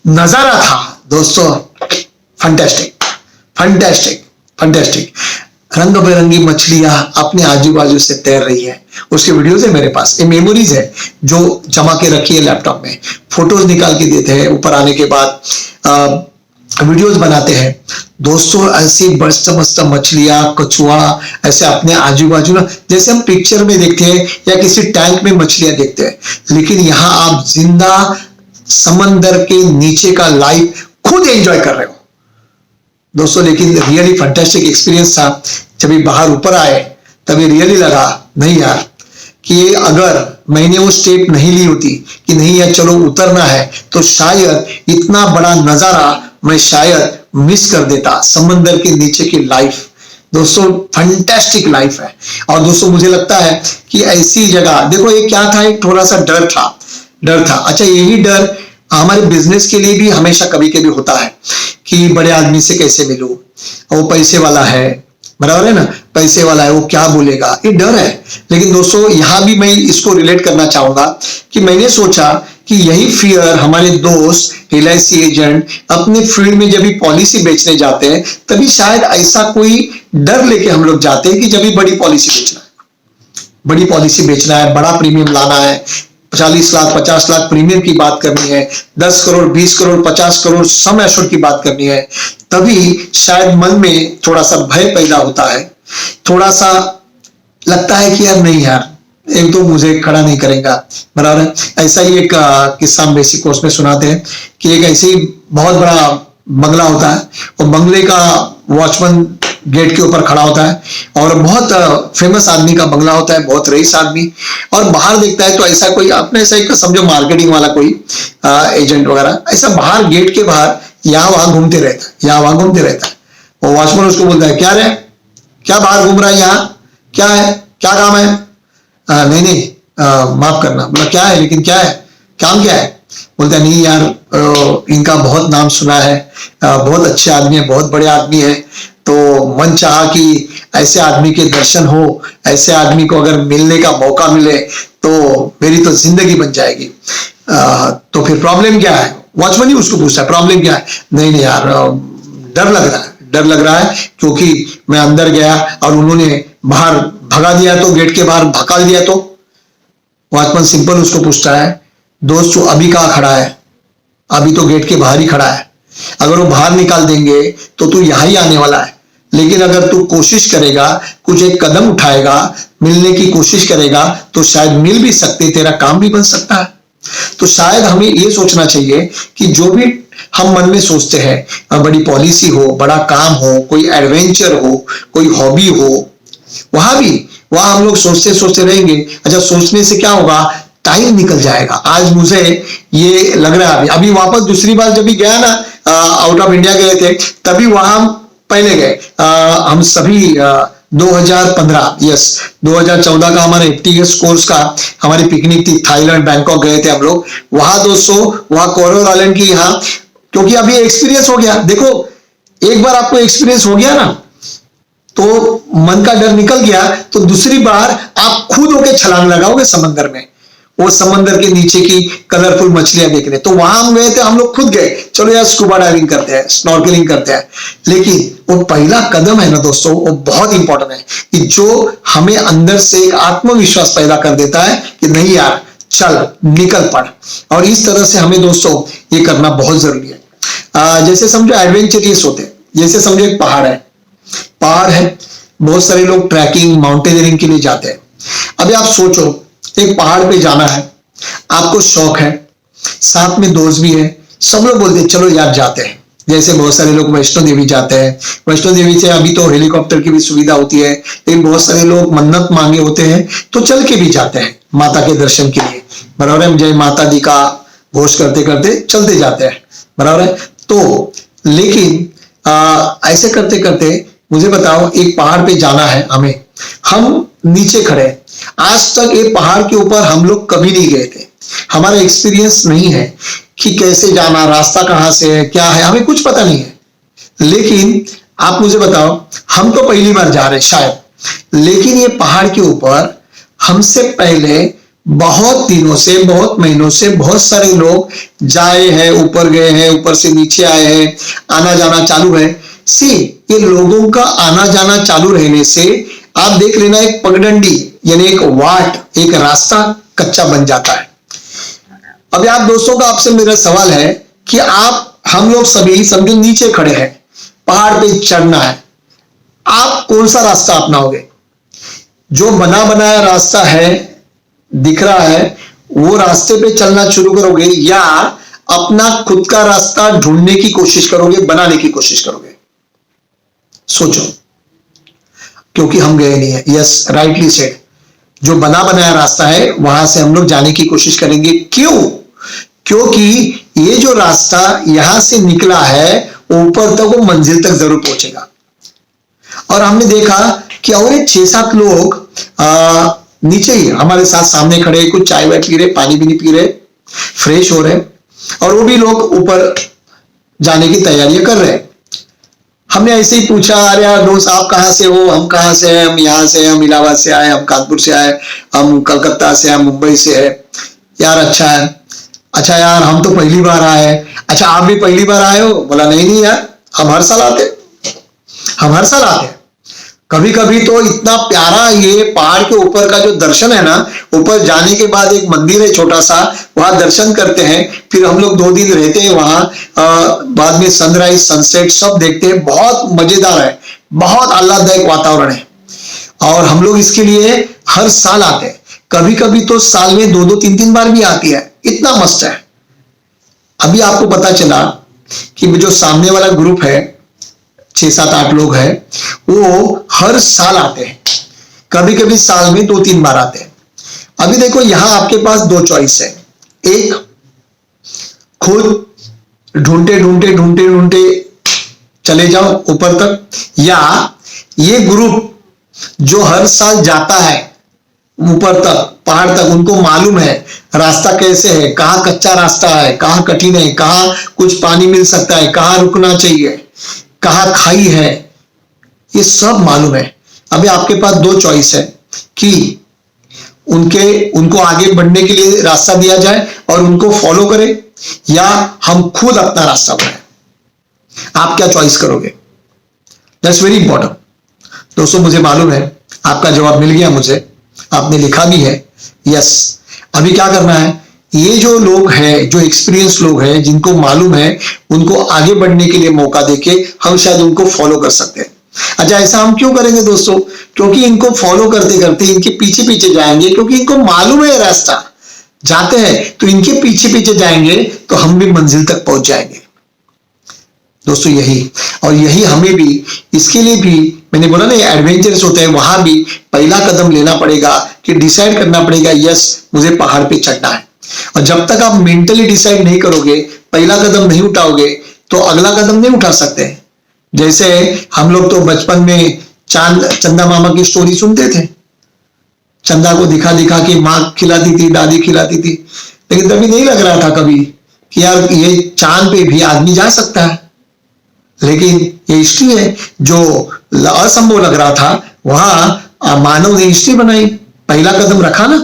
[SPEAKER 1] नजारा था दोस्तों, फंटेस्टिक फंटेस्टिक फंटेस्टिक। रंग बिरंगी मछलियां अपने आजू बाजू से तैर रही है, उसके वीडियोस है मेरे पास, ये मेमोरीज है जो जमा के रखी है लैपटॉप में। फोटोज निकाल के देते हैं, ऊपर आने के बाद वीडियोस बनाते हैं। दोस्तों ऐसी मस्त मस्त मछलियां, कछुआ ऐसे अपने आजू बाजू ना, जैसे हम पिक्चर में देखते हैं या किसी टैंक में मछलियां देखते हैं, लेकिन यहाँ आप जिंदा समंदर के नीचे का लाइफ खुद एंजॉय कर रहे हो दोस्तों। लेकिन रियली फैंटास्टिक एक्सपीरियंस था। जब ये बाहर ऊपर आए तभी रियली लगा, नहीं यार, कि अगर मैंने वो स्टेप नहीं ली होती कि नहीं यार चलो उतरना है, तो शायद इतना बड़ा नजारा मैं शायद मिस कर देता, समंदर के नीचे की लाइफ। दोस्तों फैंटास्टिक लाइफ है। और दोस्तों मुझे लगता है कि ऐसी जगह देखो, ये क्या था, एक थोड़ा सा डर था। अच्छा, यही डर हमारे बिजनेस के लिए भी हमेशा कभी कभी होता है कि बड़े आदमी से कैसे मिलूं, वो पैसे वाला है, बराबर है ना, पैसे वाला है, वो क्या बोलेगा, ये डर है। लेकिन दोस्तों यहां भी मैं इसको रिलेट करना चाहूंगा कि मैंने सोचा कि यही फियर हमारे दोस्त LIC एजेंट अपने फील्ड में जब भी पॉलिसी बेचने जाते हैं, तभी शायद ऐसा कोई डर लेके हम लोग जाते हैं कि जब भी बड़ी पॉलिसी बेचना है, बड़ी पॉलिसी बेचना है, बड़ा प्रीमियम लाना है, 40 लाख 50 लाख प्रीमियम की बात करनी है, 10 करोड़ 20 करोड़ 50 करोड़ सम एश्योर्ड की बात करनी है, तभी शायद मन में थोड़ा सा भय पैदा होता है, थोड़ा सा लगता है कि यार नहीं यार, एक तो मुझे खड़ा नहीं करेगा, बराबर है। ऐसा ही एक किस्सा हम बेसिक कोर्स में सुनाते हैं कि एक ऐसे ही बहुत बड़ा बंगला होता है, और बंगले का वॉचमैन गेट के ऊपर खड़ा होता है, और बहुत फेमस आदमी का बंगला होता है, बहुत रईस आदमी, और बाहर देखता है तो ऐसा कोई अपने ऐसा एक समझो मार्केटिंग वाला कोई एजेंट वगैरह ऐसा बाहर गेट के बाहर यहाँ वहां घूमते रहता है, यहाँ वहां घूमते रहता है। वो वॉचमैन उसको बोलता है, क्या रे, क्या बाहर घूम रहा है, यहाँ क्या है, क्या काम है? नहीं नहीं माफ करना, बोला क्या है, लेकिन क्या है, काम क्या है? बोलता है नहीं यार, इनका बहुत नाम सुना है, बहुत अच्छे आदमी है, बहुत बड़े आदमी है, तो मन चाहा कि ऐसे आदमी के दर्शन हो, ऐसे आदमी को अगर मिलने का मौका मिले तो मेरी तो जिंदगी बन जाएगी। तो फिर प्रॉब्लम क्या है? वॉचमैन ही उसको पूछता है, प्रॉब्लम क्या है? नहीं नहीं यार, डर लग रहा है, डर लग रहा है, क्योंकि मैं अंदर गया और उन्होंने बाहर भगा दिया, तो गेट के बाहर भगा दिया। तो वॉचमैन सिंपल उसको पूछता है, दोस्त तू अभी कहाँ खड़ा है? अभी तो गेट के बाहर ही खड़ा है। अगर वो बाहर निकाल देंगे तो तू यहां ही आने वाला है। लेकिन अगर तू कोशिश करेगा, कुछ एक कदम उठाएगा, मिलने की कोशिश करेगा, तो शायद मिल भी सकते, तेरा काम भी बन सकता है। तो शायद हमें ये सोचना चाहिए कि जो भी हम मन में सोचते हैं, बड़ी पॉलिसी हो, बड़ा काम हो, कोई एडवेंचर हो, कोई हॉबी हो, वहां हम लोग सोचते सोचते रहेंगे। अच्छा, सोचने से क्या होगा, टाइम निकल जाएगा। आज मुझे ये लग रहा है, अभी वापस दूसरी बार जब भी गया ना, आउट ऑफ इंडिया गए थे, तभी वहां पहले गए हम सभी 2015, यस 2014 का हमारे FTS कोर्स का हमारी पिकनिक थी, थाईलैंड बैंकॉक गए थे हम लोग। वहां दोस्तों, वहां कोरल आइलैंड की, यहाँ क्योंकि अभी एक्सपीरियंस हो गया। देखो, एक बार आपको एक्सपीरियंस हो गया ना, तो मन का डर निकल गया, तो दूसरी बार आप खुद होके छलांग लगाओगे समंदर में, वो समंदर के नीचे की कलरफुल मछलियां देखने। तो वहां हम गए थे, हम लोग खुद गए, चलो यार स्कूबा डाइविंग करते हैं, स्नॉर्कलिंग करते हैं। लेकिन वो पहला कदम है ना दोस्तों, वो बहुत इंपॉर्टेंट है, कि जो हमें अंदर से एक आत्मविश्वास पैदा कर देता है कि नहीं यार, चल निकल पड़। और इस तरह से हमें दोस्तों ये करना बहुत जरूरी है। जैसे समझो एडवेंचरियस होते हैं, जैसे समझो एक पहाड़ है, बहुत सारे लोग ट्रैकिंग, माउंटेनियरिंग के लिए जाते हैं। अभी आप सोचो, एक पहाड़ पे जाना है, आपको शौक है, साथ में दोस्त भी है, सब लोग बोलते हैं चलो यार जाते हैं। जैसे बहुत सारे लोग वैष्णो देवी जाते हैं, वैष्णो देवी से अभी तो हेलीकॉप्टर की भी सुविधा होती है, लेकिन बहुत सारे लोग मन्नत मांगे होते हैं तो चल के भी जाते हैं माता के दर्शन के लिए, बराबर है। जय माता दी का घोष करते करते चलते जाते हैं, बराबर है। तो लेकिन ऐसे करते करते मुझे बताओ, एक पहाड़ पे जाना है हमें, हम नीचे खड़े, आज तक ये पहाड़ के ऊपर हम लोग कभी नहीं गए थे, हमारा एक्सपीरियंस नहीं है कि कैसे जाना, रास्ता कहां से है, क्या है, हमें कुछ पता नहीं है। लेकिन आप मुझे बताओ, हम तो पहली बार जा रहे शायद, लेकिन ये पहाड़ के ऊपर हमसे पहले बहुत दिनों से, बहुत महीनों से बहुत सारे लोग जाए हैं, ऊपर गए हैं, ऊपर से नीचे आए हैं, आना जाना चालू है। ये लोगों का आना जाना चालू रहने से आप देख लेना, एक पगडंडी यानी एक वाट, एक रास्ता कच्चा बन जाता है। अभी आप दोस्तों का, आपसे मेरा सवाल है कि हम लोग सभी समझो नीचे खड़े हैं, पहाड़ पे चढ़ना है, आप कौन सा रास्ता अपनाओगे? जो बना बनाया रास्ता है, दिख रहा है, वो रास्ते पे चलना शुरू करोगे, या अपना खुद का रास्ता ढूंढने की कोशिश करोगे, बनाने की कोशिश करोगे? सोचो, क्योंकि हम गए नहीं है। यस, राइटली सेड, जो बना बनाया रास्ता है वहां से हम लोग जाने की कोशिश करेंगे। क्यों? क्योंकि ये जो रास्ता यहां से निकला है, ऊपर तक, वो मंजिल तक जरूर पहुंचेगा। और हमने देखा कि और 6-7 लोग नीचे ही हमारे साथ सामने खड़े, कुछ चाय वाय पी रहे, पानी भी नहीं पी रहे, फ्रेश हो रहे, और वो भी लोग ऊपर जाने की तैयारियां कर रहे हैं। हमने ऐसे ही पूछा, अरे यार दोस्त आप कहां से हो? हम कहां से हैं? हम यहाँ से, हम इलाहाबाद से आए, हम कानपुर से आए, हम कलकत्ता से, हम मुंबई से है। यार अच्छा है, अच्छा यार हम तो पहली बार आए। अच्छा आप भी पहली बार आए हो? बोला नहीं यार, हम हर साल आते, हम हर साल आते हैं। कभी कभी तो इतना प्यारा ये पहाड़ के ऊपर का जो दर्शन है ना, ऊपर जाने के बाद एक मंदिर है छोटा सा, वहां दर्शन करते हैं, फिर हम लोग 2 दिन रहते हैं वहां, बाद में सनराइज सनसेट सब देखते हैं। बहुत मजेदार है, बहुत आह्लाददायक वातावरण है, और हम लोग इसके लिए हर साल आते हैं। कभी कभी तो साल में 2-2, 3-3 बार भी आती है, इतना मस्त है। अभी आपको पता चला कि जो सामने वाला ग्रुप है, 6-7-8 लोग हैं, वो हर साल आते हैं, कभी कभी साल में 2-3 बार आते हैं। अभी देखो, यहां आपके पास 2 चॉइस है, एक खुद ढूंढते ढूंढते ढूंढते ढूंढते चले जाओ ऊपर तक, या ये ग्रुप जो हर साल जाता है ऊपर तक, पहाड़ तक, उनको मालूम है रास्ता कैसे है, कहां कच्चा रास्ता है, कहां कठिन है, कहां कुछ पानी मिल सकता है, कहां रुकना चाहिए, कहां खाई है, ये सब मालूम है। अभी आपके पास 2 चॉइस है कि उनको आगे बढ़ने के लिए रास्ता दिया जाए और उनको फॉलो करें, या हम खुद अपना रास्ता बनाएं। आप क्या चॉइस करोगे? दैट्स वेरी इंपॉर्टेंट दोस्तों। मुझे मालूम है आपका जवाब मिल गया मुझे, आपने लिखा भी है। यस, अभी क्या करना है, ये जो लोग हैं, जो एक्सपीरियंस लोग हैं, जिनको मालूम है, उनको आगे बढ़ने के लिए मौका देके हम शायद उनको फॉलो कर सकते हैं। अच्छा, ऐसा हम क्यों करेंगे दोस्तों? क्योंकि इनको फॉलो करते करते इनके पीछे पीछे जाएंगे, क्योंकि इनको मालूम है रास्ता जाते हैं, तो इनके पीछे पीछे जाएंगे तो हम भी मंजिल तक पहुंच जाएंगे दोस्तों। यही हमें भी, इसके लिए भी मैंने बोला ना, ये एडवेंचरस होते हैं। वहां भी पहला कदम लेना पड़ेगा कि डिसाइड करना पड़ेगा, यस मुझे पहाड़ पे चढ़ना है। और जब तक आप मेंटली डिसाइड नहीं करोगे, पहला कदम नहीं उठाओगे, तो अगला कदम नहीं उठा सकते। जैसे हम लोग तो बचपन में चंदा मामा की स्टोरी सुनते थे। चंदा को दिखा दिखा के माँ खिलाती थी, दादी खिलाती थी, लेकिन तभी नहीं लग रहा था कभी कि यार ये चांद पे भी आदमी जा सकता है। लेकिन ये हिस्ट्री है, जो असंभव लग रहा था वहां मानव ने हिस्ट्री बनाई, पहला कदम रखा ना।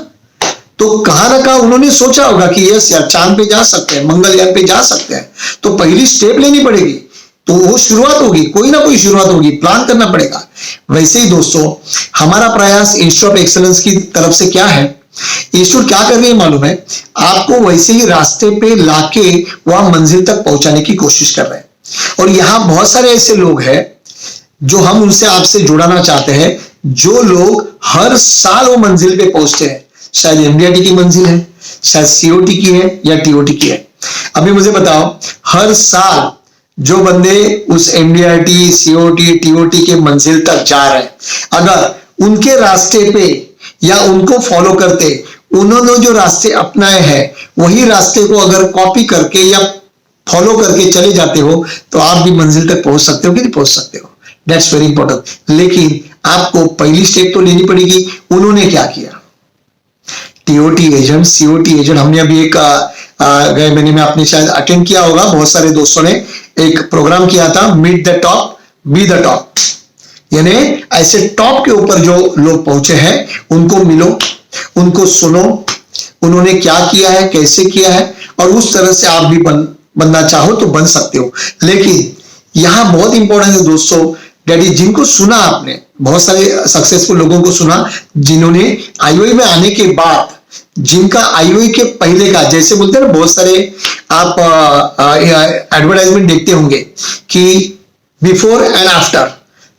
[SPEAKER 1] तो कहां ना कहां उन्होंने सोचा होगा कि यस यार चांद पे जा सकते हैं, मंगलयान पे जा सकते हैं, तो पहली स्टेप लेनी पड़ेगी। तो वो शुरुआत होगी, कोई ना कोई शुरुआत होगी, प्लान करना पड़ेगा। वैसे ही दोस्तों, हमारा प्रयास इंस्टीट्यूट ऑफ एक्सीलेंस की तरफ से क्या है, इंस्टीट्यूट क्या कर रही है मालूम है आपको? वैसे ही रास्ते पे लाके वहां मंजिल तक पहुंचाने की कोशिश कर रहे हैं। और यहां बहुत सारे ऐसे लोग हैं जो हम उनसे आपसे जुड़ाना चाहते हैं, जो लोग हर साल वो मंजिल पे पहुंचते हैं। शायद एमडीआरटी की मंजिल है, शायद सीओटी की है, या टीओटी की है। अभी मुझे बताओ, हर साल जो बंदे उस एमडीआरटी, सीओटी, टीओटी के मंजिल तक जा रहे हैं, अगर उनके रास्ते पे या उनको फॉलो करते, उन्होंने जो रास्ते अपनाए हैं वही रास्ते को अगर कॉपी करके या फॉलो करके चले जाते हो, तो आप भी मंजिल तक पहुंच सकते हो कि नहीं पहुंच सकते हो। That's very important. लेकिन आपको पहली स्टेप तो लेनी पड़ेगी। उन्होंने क्या किया? टीओटी एजेंट, सीओटी एजेंट, हमने अभी एक गए महीने में आपने शायद अटेंड किया होगा, बहुत सारे दोस्तों ने एक प्रोग्राम किया था, meet the top be the top. यानी ऐसे टॉप के ऊपर जो लोग पहुंचे हैं उनको मिलो, उनको सुनो, उन्होंने क्या किया है, कैसे किया है, और उस तरह से आप भी बनना चाहो तो बन सकते हो। लेकिन यहां बहुत इंपॉर्टेंट है दोस्तों, डैडी, जिनको सुना आपने, बहुत सारे सक्सेसफुल लोगों को सुना जिन्होंने आईओई में आने के बाद, जिनका आईओई के पहले का, जैसे बोलते हैं ना, बहुत सारे आप एडवर्टाइजमेंट देखते होंगे कि बिफोर एंड आफ्टर,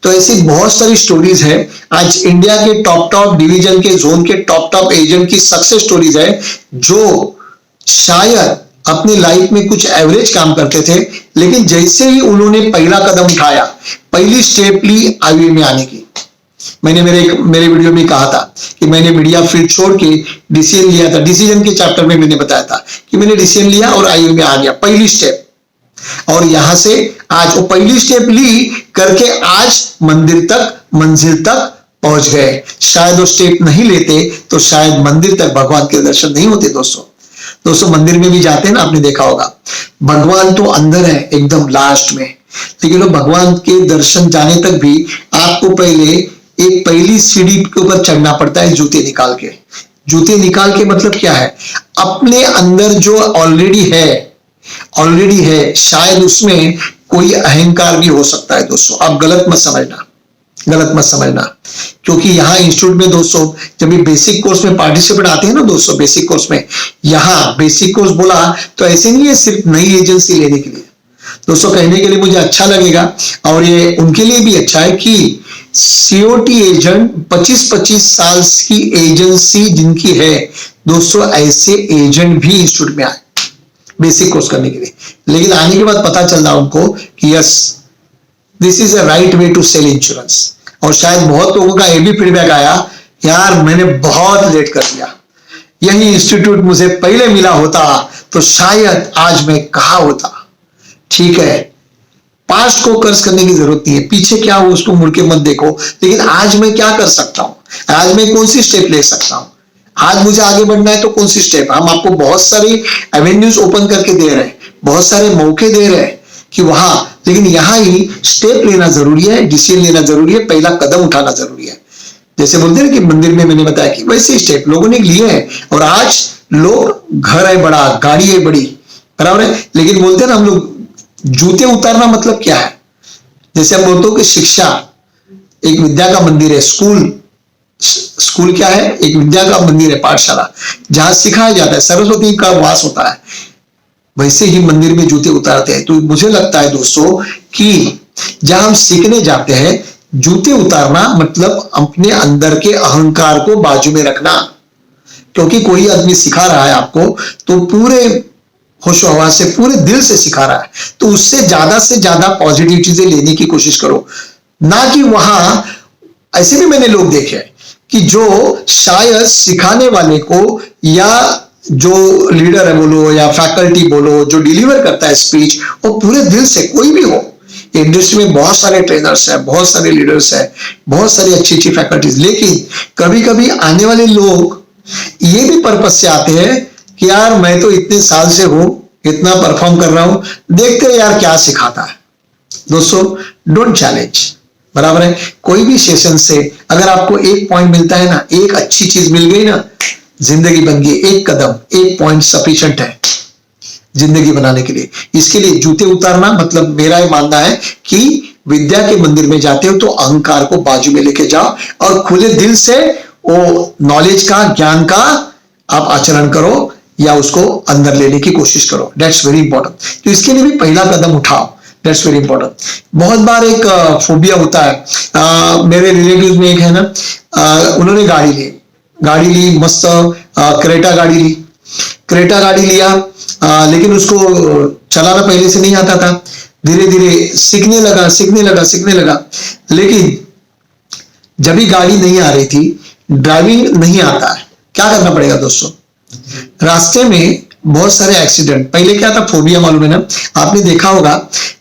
[SPEAKER 1] तो ऐसी बहुत सारी स्टोरीज है। आज इंडिया के टॉप डिवीजन के, जोन के टॉप एजेंट की सक्सेस स्टोरीज है, जो शायद अपनी लाइफ में कुछ एवरेज काम करते थे, लेकिन जैसे ही उन्होंने पहला कदम उठाया, पहली स्टेप ली आईओई में आने की। मैंने मेरे वीडियो में कहा था कि मैंने मीडिया फील्ड छोड़ के डिसीजन लिया था। डिसीजन के चैप्टर में मैंने बताया था कि मैंने डिसीजन लिया और आईओई में आ गया, पहली स्टेप। और यहां से आज वो पहली स्टेप ली करके आज मंजिल तक पहुंच गए। शायद वो स्टेप नहीं लेते तो शायद मंदिर तक भगवान के दर्शन नहीं होते। दोस्तों मंदिर में भी जाते हैं ना, आपने देखा होगा, भगवान तो अंदर है एकदम लास्ट में, लेकिन भगवान के दर्शन जाने तक भी आपको पहली सीढ़ी के ऊपर चढ़ना पड़ता है, जूते निकाल के। जूते निकाल के मतलब क्या है? अपने अंदर जो ऑलरेडी है, शायद उसमें कोई अहंकार भी हो सकता है। दोस्तों आप गलत मत समझना, क्योंकि यहाँ इंस्टीट्यूट में दोस्तों, जब ये बेसिक कोर्स में पार्टिसिपेट आते हैं ना दोस्तों, बेसिक कोर्स में, यहाँ बेसिक कोर्स बोला तो ऐसे नहीं है सिर्फ नई एजेंसी लेने के लिए। दोस्तों कहने के लिए मुझे अच्छा लगेगा, और ये उनके लिए भी अच्छा है कि सीओटी एजेंट 25-25 साल की एजेंसी जिनकी है दोस्तों, ऐसे एजेंट भी इंस्टीट्यूट में आए बेसिक कोर्स करने के लिए। लेकिन आने के बाद पता चल रहा उनको कि yes, this is a right way to sell insurance. और शायद बहुत लोगों का ये भी फीडबैक आया, यार मैंने बहुत लेट कर दिया, यही इंस्टीट्यूट मुझे पहले मिला होता तो शायद आज मैं कहाँ होता। ठीक है, पास्ट को कर्ज करने की जरूरत नहीं है, पीछे क्या हो उसको मुड़ के मत देखो, लेकिन आज मैं क्या कर सकता हूं, आज मैं कौन सी स्टेप ले सकता हूं, आज मुझे आगे बढ़ना है तो कौन सी स्टेप। हम आपको बहुत सारी एवेन्यूज ओपन करके दे रहे हैं, बहुत सारे मौके दे रहे हैं कि वहां, लेकिन यहां ही स्टेप लेना जरूरी है, डिसीजन लेना जरूरी है, पहला कदम उठाना जरूरी है। जैसे बोलते हैं कि मंदिर में मैंने बताया कि वैसे स्टेप लोगों ने लिए हैं, और आज लोग, घर है बड़ा, गाड़ी है बड़ी, बराबर है, लेकिन बोलते हैं ना हम लोग, जूते उतारना मतलब क्या है? जैसे हम बोलते हो कि शिक्षा एक विद्या का मंदिर है, स्कूल स्कूल क्या है? एक विद्या का मंदिर है, पाठशाला, जहां सिखाया जाता है, सरस्वती का वास होता है। वैसे ही मंदिर में जूते उतारते हैं। तो मुझे लगता है दोस्तों कि जहां हम सीखने जाते हैं, जूते उतारना मतलब अपने अंदर के अहंकार को बाजू में रखना। क्योंकि कोई आदमी सिखा रहा है आपको तो पूरे होशो हवास से, पूरे दिल से सिखा रहा है, तो उससे से ज्यादा पॉजिटिव चीजें लेने की कोशिश करो। ना कि वहां ऐसे भी मैंने लोग देखे कि जो शायद सिखाने वाले को या जो लीडर है बोलो या फैकल्टी बोलो, जो डिलीवर करता है स्पीच, वो पूरे दिल से, कोई भी हो, इंडस्ट्री में बहुत सारे ट्रेनर्स हैं, बहुत सारे लीडर्स हैं, बहुत सारी अच्छी अच्छी फैकल्टीज, लेकिन कभी कभी आने वाले लोग ये भी पर्पस से आते हैं कि यार मैं तो इतने साल से हूं, इतना परफॉर्म कर रहा हूं, देखते हैं यार क्या सिखाता है। दोस्तों, डोंट चैलेंज, बराबर है? कोई भी सेशन से अगर आपको एक पॉइंट मिलता है ना, एक अच्छी चीज मिल गई ना, जिंदगी बन गई। एक कदम, एक पॉइंट सफिशिएंट है जिंदगी बनाने के लिए। इसके लिए जूते उतारना मतलब मेरा ये मानना है कि विद्या के मंदिर में जाते हो तो अहंकार को बाजू में लेके जाओ और खुले दिल से वो नॉलेज का, ज्ञान का आप आचरण करो या उसको अंदर लेने की कोशिश करो। That's very important. तो इसके लिए भी पहला कदम उठाओ। That's very important. बहुत बार एक फोबिया होता है। मेरे रिलेटिव में एक है ना, उन्होंने गाड़ी ली मस्त, क्रेटा गाड़ी ली, क्रेटा गाड़ी लिया, लेकिन उसको चलाना पहले से नहीं आता था। धीरे धीरे सीखने लगा, लेकिन जब भी गाड़ी नहीं आ रही थी, ड्राइविंग नहीं आता है, क्या करना पड़ेगा दोस्तों? रास्ते में बहुत सारे एक्सीडेंट। पहले क्या था, फोबिया मालूम है ना, आपने देखा होगा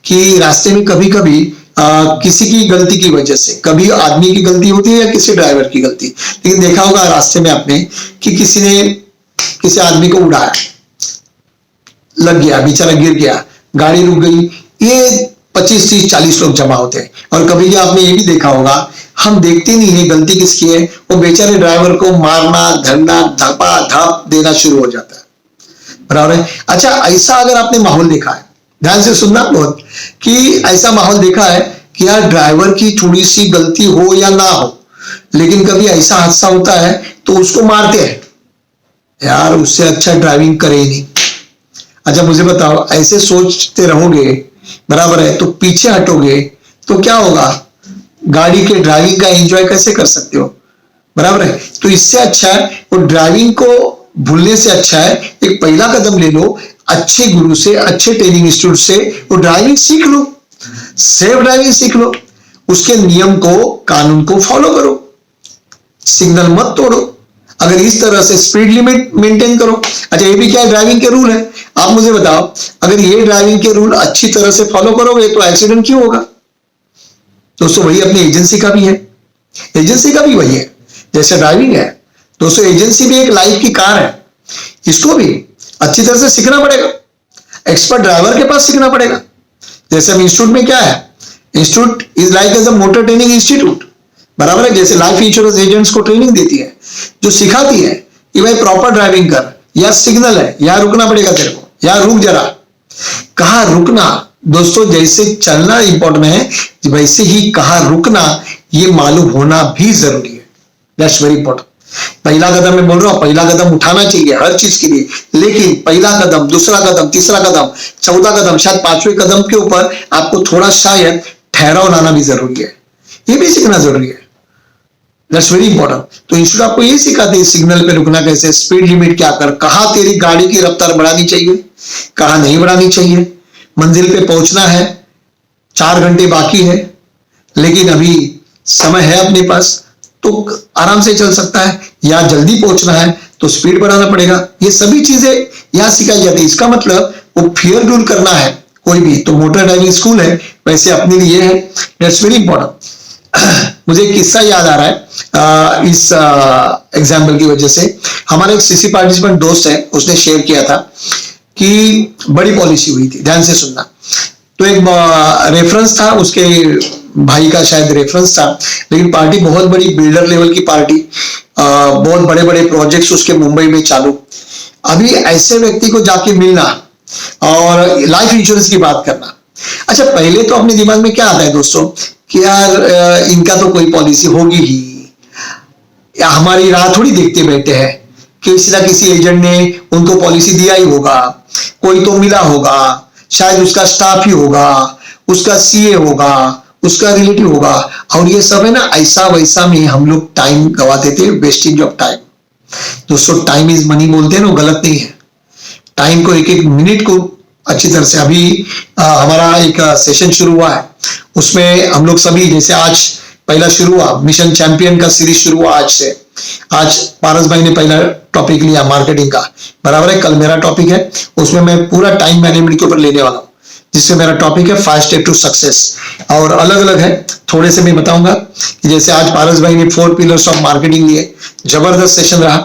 [SPEAKER 1] कि रास्ते में कभी कभी किसी की गलती की वजह से, कभी आदमी की गलती होती है या किसी ड्राइवर की गलती, लेकिन देखा होगा रास्ते में आपने कि किसी ने किसी आदमी को उड़ाया, लग गया, बेचारा गिर गया, गाड़ी रुक गई। ये 25, 30, 40 लोग जमा होते हैं। और कभी आपने ये भी देखा होगा, हम देखते नहीं है गलती किसकी है, वो बेचारे ड्राइवर को मारना, धरना, धपा धप देना शुरू हो जाता है, बराबर है? अच्छा, ऐसा अगर आपने माहौल देखा है, ध्यान से सुनना बहुत, कि ऐसा माहौल देखा है कि यार ड्राइवर की थोड़ी सी गलती हो या ना हो, लेकिन कभी ऐसा हादसा होता है तो उसको मारते हैं, यार उससे अच्छा ड्राइविंग करे ही नहीं। अच्छा मुझे बताओ, ऐसे सोचते रहोगे, बराबर है, तो पीछे हटोगे तो क्या होगा? गाड़ी के ड्राइविंग का एंजॉय कैसे कर सकते हो, बराबर है? तो इससे अच्छा है, वो ड्राइविंग को भूलने से अच्छा है एक पहला कदम ले लो, अच्छे गुरु से, अच्छे ट्रेनिंग इंस्टीट्यूट से वो ड्राइविंग सीख लो, सेफ ड्राइविंग सीख लो, उसके नियम को, कानून को फॉलो करो, सिग्नल मत तोड़ो, अगर इस तरह से स्पीड लिमिट मेंटेन करो। अच्छा, ये भी क्या है, ड्राइविंग के रूल है। आप मुझे बताओ, अगर ये ड्राइविंग के रूल अच्छी तरह से फॉलो करोगे तो एक्सीडेंट क्यों होगा? दोस्तों, वही अपनी एजेंसी का भी है, एजेंसी का भी वही है, जैसे ड्राइविंग है दोस्तों, एजेंसी भी एक लाइफ की कार है, इसको भी अच्छी तरह से सीखना पड़ेगा, एक्सपर्ट ड्राइवर के पास सीखना पड़ेगा। जैसे हम इंस्टीट्यूट में क्या है, institute is like as a motor training institute, बराबर है? जैसे लाइफ इंश्योरेंस एजेंट्स को ट्रेनिंग देती है, जो सिखाती है कि भाई प्रॉपर ड्राइविंग कर, या सिग्नल है, यहां रुकना पड़ेगा तेरे को, यहां रुक जरा, कहां रुकना। दोस्तों, जैसे चलना इंपॉर्टेंट है, वैसे ही कहां रुकना ये मालूम होना भी जरूरी है। That's very important. पहला कदम मैं बोल रहा हूं, पहला कदम उठाना चाहिए हर चीज के लिए, लेकिन पहला कदम, दूसरा कदम, तीसरा कदम, चौथा कदम, शायद 5वें कदम के ऊपर आपको थोड़ा शायद ठहराव लाना भी जरूरी है, ये भी सीखना जरूरी है। That's very important. तो इंस्टीट्यूट आपको ये सिखाते हैं सिग्नल पे रुकना कैसे, स्पीड लिमिट क्या कर, कहां तेरी गाड़ी की रफ्तार बढ़ानी चाहिए, कहां नहीं बढ़ानी चाहिए, मंजिल पे पहुंचना है, 4 घंटे बाकी है, लेकिन अभी समय है अपने पास तो आराम से चल सकता है, या जल्दी पहुंचना है तो स्पीड बढ़ाना पड़ेगा। ये सभी चीजें यहां सिखाई जाती है। इसका मतलब वो फियर दूर करना है कोई भी, तो मोटर ड्राइविंग स्कूल है, वैसे अपने लिए है। That's very important. मुझे एक किस्सा याद आ रहा है इस एग्जाम्पल की वजह से। हमारे एक सीसी पार्टिसिपेंट दोस्त है, उसने शेयर किया था कि बड़ी पॉलिसी हुई थी, ध्यान से सुनना। तो एक रेफरेंस था, उसके भाई का शायद रेफरेंस था, लेकिन पार्टी बहुत बड़ी, बिल्डर लेवल की पार्टी, बहुत बड़े बड़े प्रोजेक्ट्स उसके मुंबई में चालू। अभी ऐसे व्यक्ति को जाके मिलना और लाइफ इंश्योरेंस की बात करना, अच्छा पहले तो अपने दिमाग में क्या आता है दोस्तों कि यार इनका तो कोई पॉलिसी होगी ही, हमारी राह थोड़ी देखते बैठे हैं। किसी ना किसी एजेंट ने उनको पॉलिसी दिया ही होगा, कोई तो मिला होगा, शायद उसका स्टाफ ही होगा, उसका सीए होगा, उसका रिलेटिव होगा, और ये सब है ना ऐसा वैसा में हम लोग टाइम गवाते थे, वेस्टिंग ऑफ टाइम। दोस्तों टाइम इज मनी बोलते हैं ना, गलत नहीं है। टाइम को एक एक मिनट को अच्छी तरह से, अभी हमारा एक सेशन शुरू हुआ है, उसमें हम लोग सभी, जैसे आज पहला शुरू हुआ मिशन चैंपियन का सीरीज शुरू हुआ आज से। आज पारस भाई ने पहला टॉपिक लिया मार्केटिंग का, बराबर है। कल मेरा टॉपिक है, उसमें मैं पूरा टाइम मैनेजमेंट के ऊपर लेने वाला हूँ, जिससे मेरा टॉपिक है 5 स्टेप टू सक्सेस। और अलग अलग है, थोड़े से मैं बताऊंगा कि जैसे आज पारस भाई ने 4 पिलर्स ऑफ मार्केटिंग लिए, जबरदस्त सेशन रहा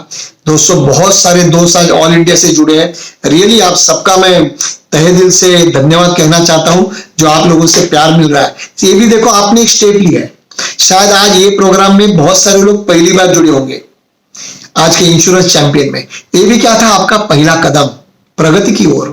[SPEAKER 1] दोस्तों। बहुत सारे दोस्त आज ऑल इंडिया से जुड़े हैं, रियली आप सबका मैं तहे दिल से धन्यवाद कहना चाहता हूं, जो आप लोगों से प्यार मिल रहा है। ये भी देखो आपने एक स्टेप लिया है, शायद आज ये प्रोग्राम में बहुत सारे लोग पहली बार जुड़े होंगे आज के इंश्योरेंस चैंपियन में। ये भी क्या था, आपका पहला कदम प्रगति की ओर,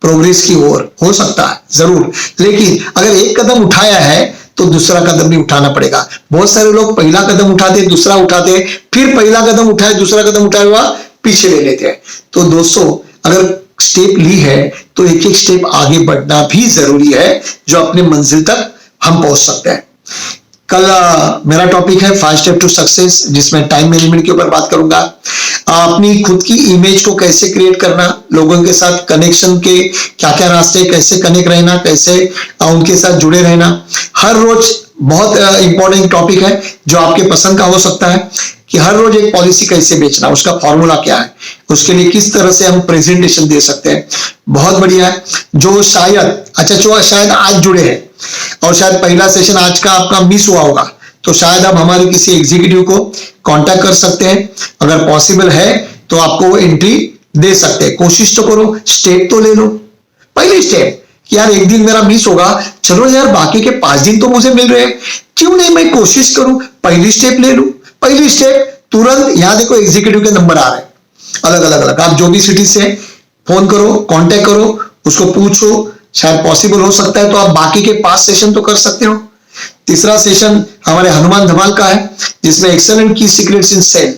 [SPEAKER 1] प्रोग्रेस की ओर हो सकता है जरूर, लेकिन अगर एक कदम उठाया है तो दूसरा कदम भी उठाना पड़ेगा। बहुत सारे लोग पहला कदम उठाते, दूसरा उठाते, फिर पहला कदम उठाए, दूसरा कदम उठाया हुआ पीछे ले लेते हैं। तो दोस्तों अगर स्टेप ली है तो एक एक स्टेप आगे बढ़ना भी जरूरी है, जो अपने मंजिल तक हम पहुंच सकते हैं। कल मेरा टॉपिक है 5 स्टेप टू सक्सेस, जिसमें टाइम मैनेजमेंट के ऊपर बात करूंगा। अपनी खुद की इमेज को कैसे क्रिएट करना, लोगों के साथ कनेक्शन के क्या क्या रास्ते, कैसे कनेक्ट रहना, कैसे उनके साथ जुड़े रहना। हर रोज बहुत इंपॉर्टेंट टॉपिक है, जो आपके पसंद का हो सकता है, कि हर रोज एक पॉलिसी कैसे बेचना, उसका फॉर्मूला क्या है, उसके लिए किस तरह से हम प्रेजेंटेशन दे सकते हैं। बहुत बढ़िया है। जो शायद आज जुड़े हैं और शायद पहला सेशन आज का आपका मिस हुआ होगा, तो शायद आप हमारे किसी एग्जीक्यूटिव को कांटेक्ट कर सकते हैं। अगर पॉसिबल है तो आपको वो एंट्री दे सकते हैं। कोशिश तो करो, स्टेप तो ले लो। पहली स्टेप कि यार एक दिन मेरा मिस होगा, चलो यार बाकी के 5 दिन तो मुझे मिल रहे हैं, क्यों नहीं मैं कोशिश करूं, पहली स्टेप ले लूं। पहली स्टेप तुरंत, यहां देखो एग्जीक्यूटिव के नंबर आ रहे हैं अलग अलग, आप जो भी सिटी से फोन करो, कांटेक्ट करो, उसको पूछो, शायद पॉसिबल हो सकता है तो आप बाकी के 5 सेशन तो कर सकते हो। तीसरा सेशन हमारे हनुमान धमाल का है, जिसमें एक्सेलेंट की सीक्रेट्स इन सेल,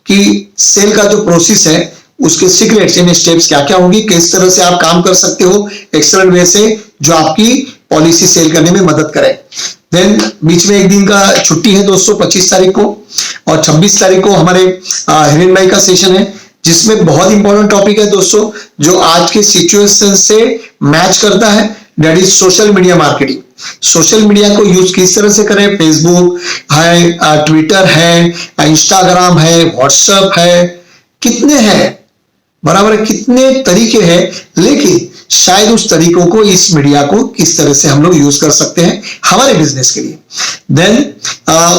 [SPEAKER 1] कि सेल का जो प्रोसेस है उसके सीक्रेट्स, यानी स्टेप्स क्या क्या होंगी, किस तरह से आप काम कर सकते हो एक्सेलेंट वे से, जो आपकी पॉलिसी सेल करने में मदद करे। देन बीच में एक दिन का छुट्टी है दोस्तों, 25 तारीख को और 26 तारीख को हमारे हिरेन भाई का सेशन है, जिसमें बहुत इंपॉर्टेंट टॉपिक है दोस्तों, जो आज के सिचुएशन से मैच करता है, that is social media marketing. Social media को यूज किस तरह से करें, फेसबुक है, ट्विटर है, इंस्टाग्राम है, व्हाट्सएप है, कितने हैं, बराबर है, कितने तरीके हैं, लेकिन शायद उस तरीकों को, इस मीडिया को किस तरह से हम लोग यूज कर सकते हैं हमारे बिजनेस के लिए। देन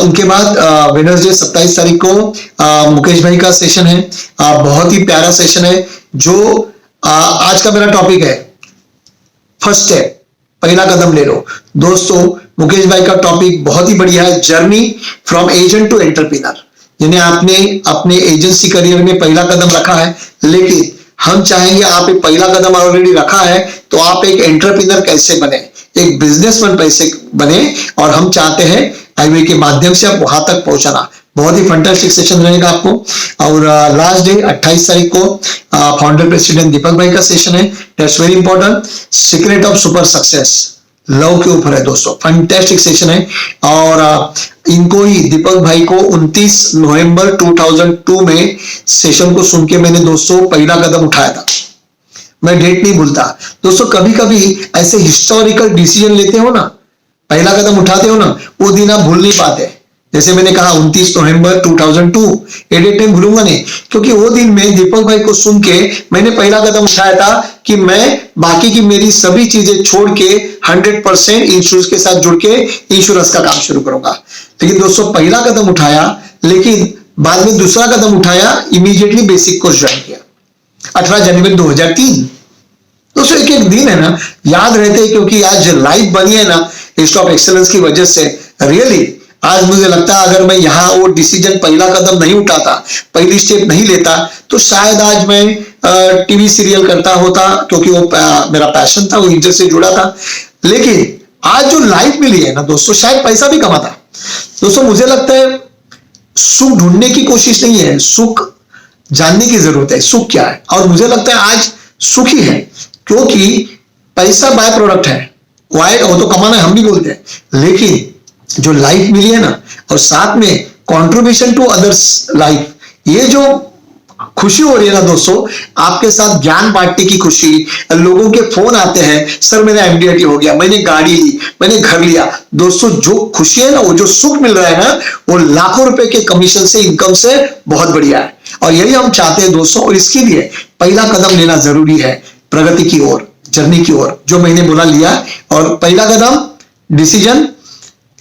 [SPEAKER 1] उनके बाद वेडनेसडे 27 तारीख को मुकेश भाई का सेशन है, बहुत ही प्यारा सेशन है, जो आज का मेरा टॉपिक है फर्स्ट स्टेप, पहला कदम ले लो। दोस्तों मुकेश भाई का टॉपिक बहुत ही बढ़िया है, journey from agent to entrepreneur. यानी आपने अपने एजेंसी करियर में पहला कदम रखा है, लेकिन हम चाहेंगे आप एक पहला कदम ऑलरेडी रखा है तो आप एक एंटरप्रेन्योर कैसे बने, एक बिजनेसमैन कैसे बने, और हम चाहते हैं हाईवे के माध्यम से आप वहां तक पहुंचाना। बहुत ही फंटास्टिक सेशन रहेगा आपको। और लास्ट डे 28 तारीख को फाउंडर प्रेसिडेंट दीपक भाई का सेशन है, that's very important, secret of super success, love के ऊपर है दोस्तों, फंटास्टिक सेशन है। और इनको ही, दीपक भाई को 29 नवंबर 2002 में सेशन को सुन के मैंने दोस्तों पहला कदम उठाया था। मैं डेट नहीं भूलता दोस्तों। कभी कभी ऐसे हिस्टोरिकल डिसीजन लेते हो ना, पहला कदम उठाते हो ना, वो दिन आप भूल नहीं पाते। जैसे मैंने कहा 29 नवंबर 2002, एट टाइम भूलूंगा नहीं, क्योंकि वो दिन में दीपक भाई को सुन के मैंने पहला कदम उठाया था कि मैं बाकी की मेरी सभी चीजें छोड़ के 100% इंश्योरेंस के साथ जुड़ के इंश्योरेंस का काम शुरू करूंगा। लेकिन दोस्तों पहला कदम उठाया, लेकिन बाद में दूसरा कदम उठाया, इमीडिएटली बेसिक कोर्स ज्वाइन किया 18 जनवरी 2003। दोस्तों एक एक दिन है ना याद रहते हैं, क्योंकि आज लाइफ बनी है ना हिस्ट्री ऑफ एक्सेलेंस की वजह से। रियली आज मुझे लगता है अगर मैं यहाँ वो डिसीजन, पहला कदम नहीं उठाता, पहली स्टेप नहीं लेता, तो शायद आज मैं टीवी सीरियल करता होता, क्योंकि वो मेरा पैशन था, वो इंटरेस्ट से जुड़ा था। लेकिन आज जो लाइफ मिली है ना दोस्तों, शायद पैसा भी कमाता। दोस्तों मुझे लगता है सुख ढूंढने की कोशिश नहीं है, सुख जानने की जरूरत है सुख क्या है। और मुझे लगता है आज सुख ही है, क्योंकि पैसा बाय प्रोडक्ट है, वो तो कमाना है, हम भी बोलते हैं, लेकिन जो लाइफ मिली है ना, और साथ में कंट्रीब्यूशन टू अदर्स लाइफ, ये जो खुशी हो रही है ना दोस्तों, आपके साथ ज्ञान बांटने की खुशी, लोगों के फोन आते हैं, सर मेरा एमडीआरटी हो गया, मैंने गाड़ी ली, मैंने घर लिया। दोस्तों जो खुशी है ना, वो जो सुख मिल रहा है ना, वो लाखों रुपए के कमीशन से, इनकम से बहुत बढ़िया है। और यही हम चाहते हैं दोस्तों, और इसके लिए पहला कदम लेना जरूरी है प्रगति की ओर, जर्नी की ओर, जो मैंने बोला लिया। और पहला कदम डिसीजन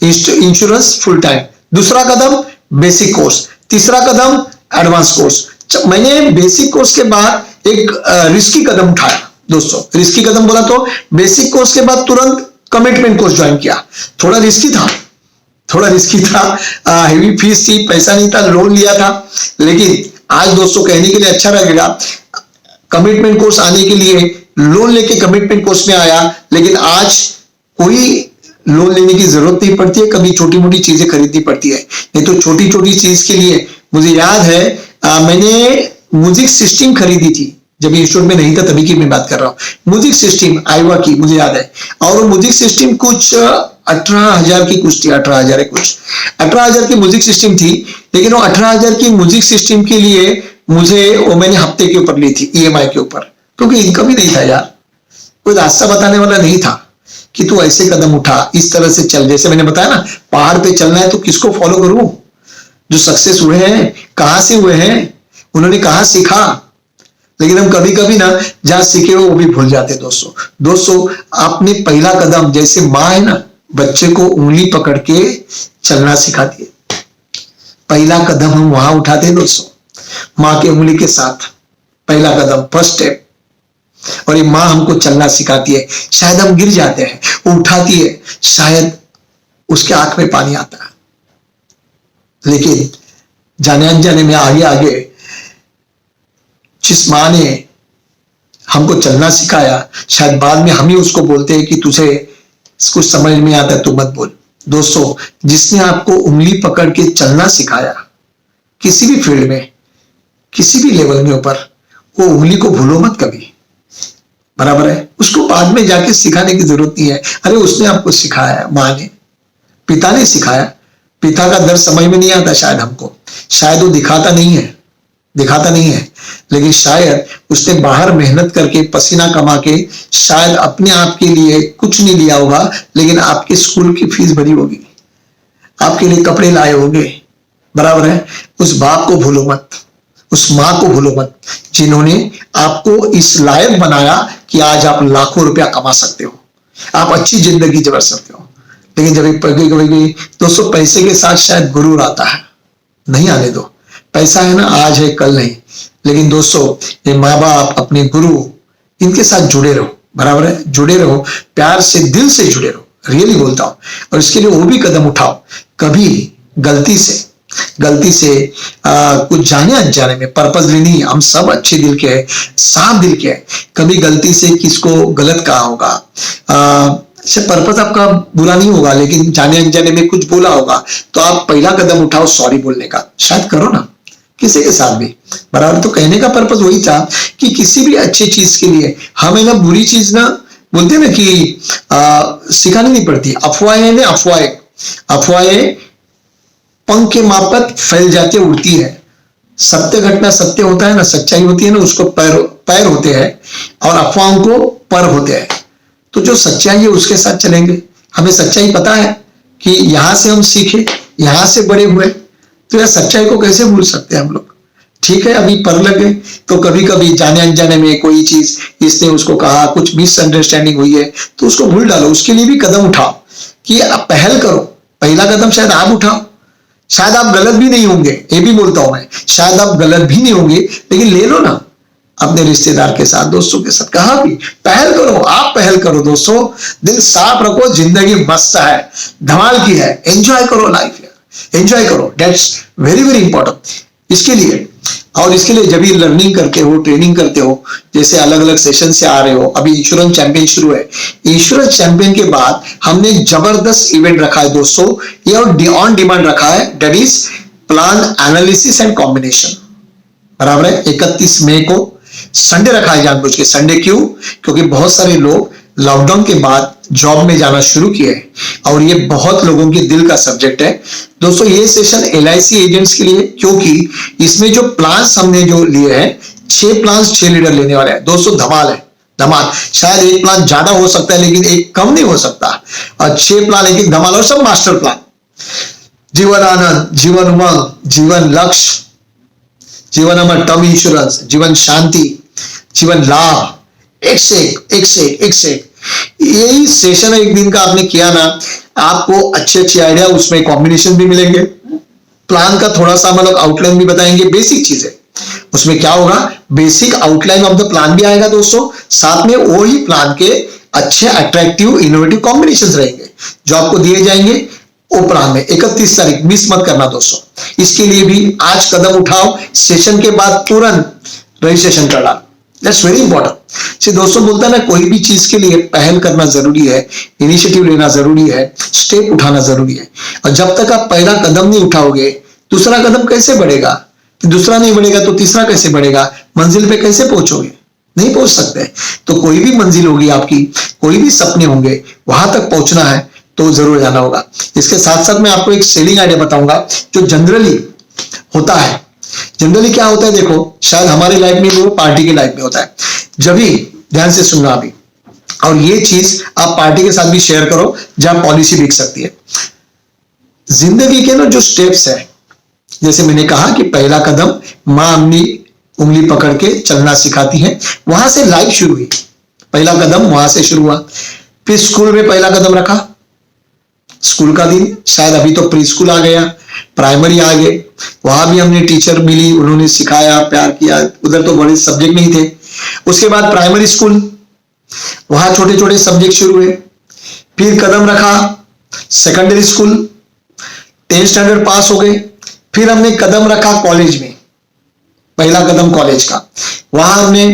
[SPEAKER 1] इंश्योरेंस फुल टाइम, दूसरा कदम बेसिक कोर्स, तीसरा कदम एडवांस कोर्स। मैंने बेसिक कोर्स के बाद एक रिस्की कदम उठाया दोस्तों। रिस्की कदम बोला तो बेसिक कोर्स के बाद तुरंत कमिटमेंट कोर्स ज्वाइन किया। थोड़ा रिस्की था, हेवी फीस थी, पैसा नहीं था, लोन लिया था, लेकिन आज दोस्तों कहने के लिए अच्छा लगेगा, कमिटमेंट कोर्स आने के लिए लोन लेके कमिटमेंट कोर्स में आया, लेकिन आज कोई लोन लेने की जरूरत नहीं पड़ती है, कभी छोटी मोटी चीजें खरीदनी पड़ती है। नहीं तो छोटी छोटी चीज के लिए मुझे याद है, मैंने म्यूजिक सिस्टम खरीदी थी जब इंस्टीट्यूट में नहीं था, तभी की मैं बात कर रहा हूँ। म्यूजिक सिस्टम आईवा की, मुझे याद है, और वो म्यूजिक सिस्टम कुछ 18,000 की कुछ थी, 18,000 की म्यूजिक सिस्टम थी। लेकिन वो 18,000 की म्यूजिक सिस्टम के लिए मुझे वो मैंने हफ्ते के ऊपर ली थी, ईएमआई के ऊपर, क्योंकि इनकम ही नहीं था यार, कोई रास्ता बताने वाला नहीं था कि तू ऐसे कदम उठा, इस तरह से चल। जैसे मैंने बताया ना, पहाड़ पे चलना है तो किसको फॉलो करूं? जो सक्सेस हुए हैं, कहां से हुए हैं, उन्होंने कहां सीखा। लेकिन हम कभी कभी ना जहां सीखे वो भी भूल जाते हैं दोस्तों। आपने पहला कदम, जैसे माँ है ना, बच्चे को उंगली पकड़ के चलना सिखाती है, पहला कदम हम वहां उठाते हैं दोस्तों, माँ के उंगली के साथ, पहला कदम, फर्स्ट स्टेप। और ये माँ हमको चलना सिखाती है। शायद हम गिर जाते हैं, वो उठाती है, शायद उसके आंख में पानी आता है, लेकिन जाने अनजाने में आगे आगे जिस माँ ने हमको चलना सिखाया, शायद बाद में हम ही उसको बोलते हैं कि तुझे कुछ समझ में आता है, तू मत बोल। दोस्तों, जिसने आपको उंगली पकड़ के चलना सिखाया, किसी भी फील्ड में, किसी भी लेवल में ऊपर, वो उंगली को भूलो मत कभी, बराबर है। उसको बाद में जाके सिखाने की जरूरत नहीं है। अरे उसने आपको सिखाया, माँ ने, पिता ने सिखाया। पिता का दर्द समझ में नहीं आता शायद हमको, शायद वो दिखाता नहीं है, लेकिन शायद उसने बाहर मेहनत करके, पसीना कमा के, शायद अपने आप के लिए कुछ नहीं लिया होगा, लेकिन आपके स्कूल की फीस भरी होगी, आपके लिए कपड़े लाए होंगे, बराबर है। उस बाप को भूलो मत, उस माँ को भूलो मत, जिन्होंने आपको इस लायक बनाया कि आज आप लाखों रुपया कमा सकते हो, आप अच्छी जिंदगी जी सकते हो। लेकिन जब कभी दोस्तों पैसे के साथ शायद गुरूर आता है, नहीं आने दो। पैसा है ना, आज है कल नहीं, लेकिन दोस्तों ये माँ बाप, अपने गुरु, इनके साथ जुड़े रहो, बराबर है, जुड़े रहो, प्यार से, दिल से जुड़े रहो, रियली बोलता हूं। और इसके लिए वो भी कदम उठाओ, कभी गलती से कुछ जाने अनजाने में, पर्पसली नहीं, हम सब अच्छे दिल के हैं, साफ दिल के हैं, कभी गलती से किसको गलत कहा होगा, पर्पस आपका बुरा नहीं होगा, लेकिन जाने अनजाने में कुछ बोला होगा, तो आप पहला कदम उठाओ सॉरी बोलने का, शायद करो ना किसी के साथ भी, बराबर। तो कहने का पर्पस वही था कि किसी भी अच्छी चीज के लिए हमें ना बुरी चीज ना, बोलते ना कि सिखानी नहीं पड़ती। अफवाहें पंख के मापत फैल जाती है, उड़ती है। सत्य घटना सत्य होता है ना, सच्चाई होती है ना, उसको पैर होते हैं, और अफवाहों को पर होते हैं। तो जो सच्चाई है उसके साथ चलेंगे। हमें सच्चाई पता है कि यहां से हम सीखे, यहां से बड़े हुए, तो यह सच्चाई को कैसे भूल सकते हैं हम लोग। ठीक है, अभी पर लगे तो कभी कभी जाने अनजाने में कोई चीज इसने उसको कहा, कुछ मिसअंडरस्टैंडिंग हुई है, तो उसको भूल डालो। उसके लिए भी कदम उठाओ कि आप पहल करो। पहला कदम शायद आप उठाओ, शायद आप गलत भी नहीं होंगे, ये भी बोलता हूं मैं, शायद आप गलत भी नहीं होंगे, लेकिन ले लो ना, अपने रिश्तेदार के साथ, दोस्तों के साथ, कहा भी पहल करो, आप पहल करो दोस्तों। दिल साफ रखो, जिंदगी मस्त है, धमाल की है, एंजॉय करो लाइफ, एंजॉय करो, दैट्स वेरी वेरी इंपॉर्टेंट। इसके लिए जब भी लर्निंग करते हो, ट्रेनिंग करते हो, जैसे अलग अलग सेशन से आ रहे हो, अभी इंश्योरेंस चैंपियन शुरू है, इंश्योरेंस चैंपियन के बाद हमने जबरदस्त इवेंट रखा है दोस्तों, ये ऑन डिमांड रखा है, that is plan analysis and combination, बराबर है। 31 मई को संडे रखा है जानबूझ के। संडे क्यों? क्योंकि बहुत सारे लोग लॉकडाउन के बाद जॉब में जाना शुरू किए हैं और ये बहुत लोगों के दिल का सब्जेक्ट है दोस्तों। ये सेशन LIC एजेंट्स के लिए, क्योंकि इसमें जो प्लान्स हमने जो लिए हैं 6 प्लान्स 6 लीडर लेने वाले हैं दोस्तों। धमाल है, धमाल। शायद एक प्लान ज्यादा हो सकता है लेकिन एक कम नहीं हो सकता, और 6 प्लान एक एक धमाल, और सब मास्टर प्लान। जीवन आनंद, जीवन उमंग, जीवन लक्ष्य, जीवन अमर, टर्म इंश्योरेंस, जीवन शांति, जीवन लाभ, एक से एक। यही सेशन एक दिन का आपने किया ना, आपको अच्छे आइडिया उसमें कॉम्बिनेशन भी मिलेंगे। प्लान का थोड़ा सा मतलब आउटलाइन भी बताएंगे, बेसिक चीजें उसमें क्या होगा, basic outline of the plan भी आएगा दोस्तों। साथ में वही प्लान के अच्छे अट्रैक्टिव इनोवेटिव कॉम्बिनेशन रहेंगे जो आपको दिए जाएंगे वो प्लान में। 31 तारीख मिस मत करना दोस्तों। इसके लिए भी आज कदम उठाओ, सेशन के बाद तुरंत रजिस्ट्रेशन कर डालो। That's very important. दोस्तों बोलता है ना, कोई भी चीज के लिए पहल करना जरूरी है, इनिशिएटिव लेना जरूरी है, स्टेप उठाना जरूरी है। और जब तक आप पहला कदम नहीं उठाओगे दूसरा कदम कैसे बढ़ेगा? दूसरा नहीं बढ़ेगा तो तीसरा कैसे बढ़ेगा? मंजिल पे कैसे पहुंचोगे? नहीं पहुंच सकते। तो कोई भी मंजिल होगी आपकी, कोई भी सपने होंगे, वहां तक पहुंचना है तो जरूर जाना होगा। इसके साथ साथ मैं आपको एक सेलिंग आइडिया बताऊंगा जो जनरली होता है। जनरली क्या होता है देखो, शायद हमारी लाइफ में भी हो, पार्टी की लाइफ में होता है। जब भी ध्यान से सुनना अभी, और ये चीज आप पार्टी के साथ भी शेयर करो जहां पॉलिसी बिक सकती है। जिंदगी के ना जो स्टेप्स है, जैसे मैंने कहा कि पहला कदम मां अपनी उंगली पकड़ के चलना सिखाती है, वहां से लाइफ शुरू हुई। पहला कदम वहां से शुरू हुआ। फिर स्कूल में पहला कदम रखा, स्कूल का दिन, शायद अभी तो प्री स्कूल आ गया, प्राइमरी आ गए, वहां भी हमने टीचर मिली, उन्होंने सिखाया, प्यार किया। उधर तो बड़े सब्जेक्ट नहीं थे। उसके बाद प्राइमरी स्कूल, वहां छोटे छोटे सब्जेक्ट शुरू हुए। फिर कदम रखा सेकेंडरी स्कूल, 10th स्टैंडर्ड पास हो गए। फिर हमने कदम रखा कॉलेज में, पहला कदम कॉलेज का। वहां हमने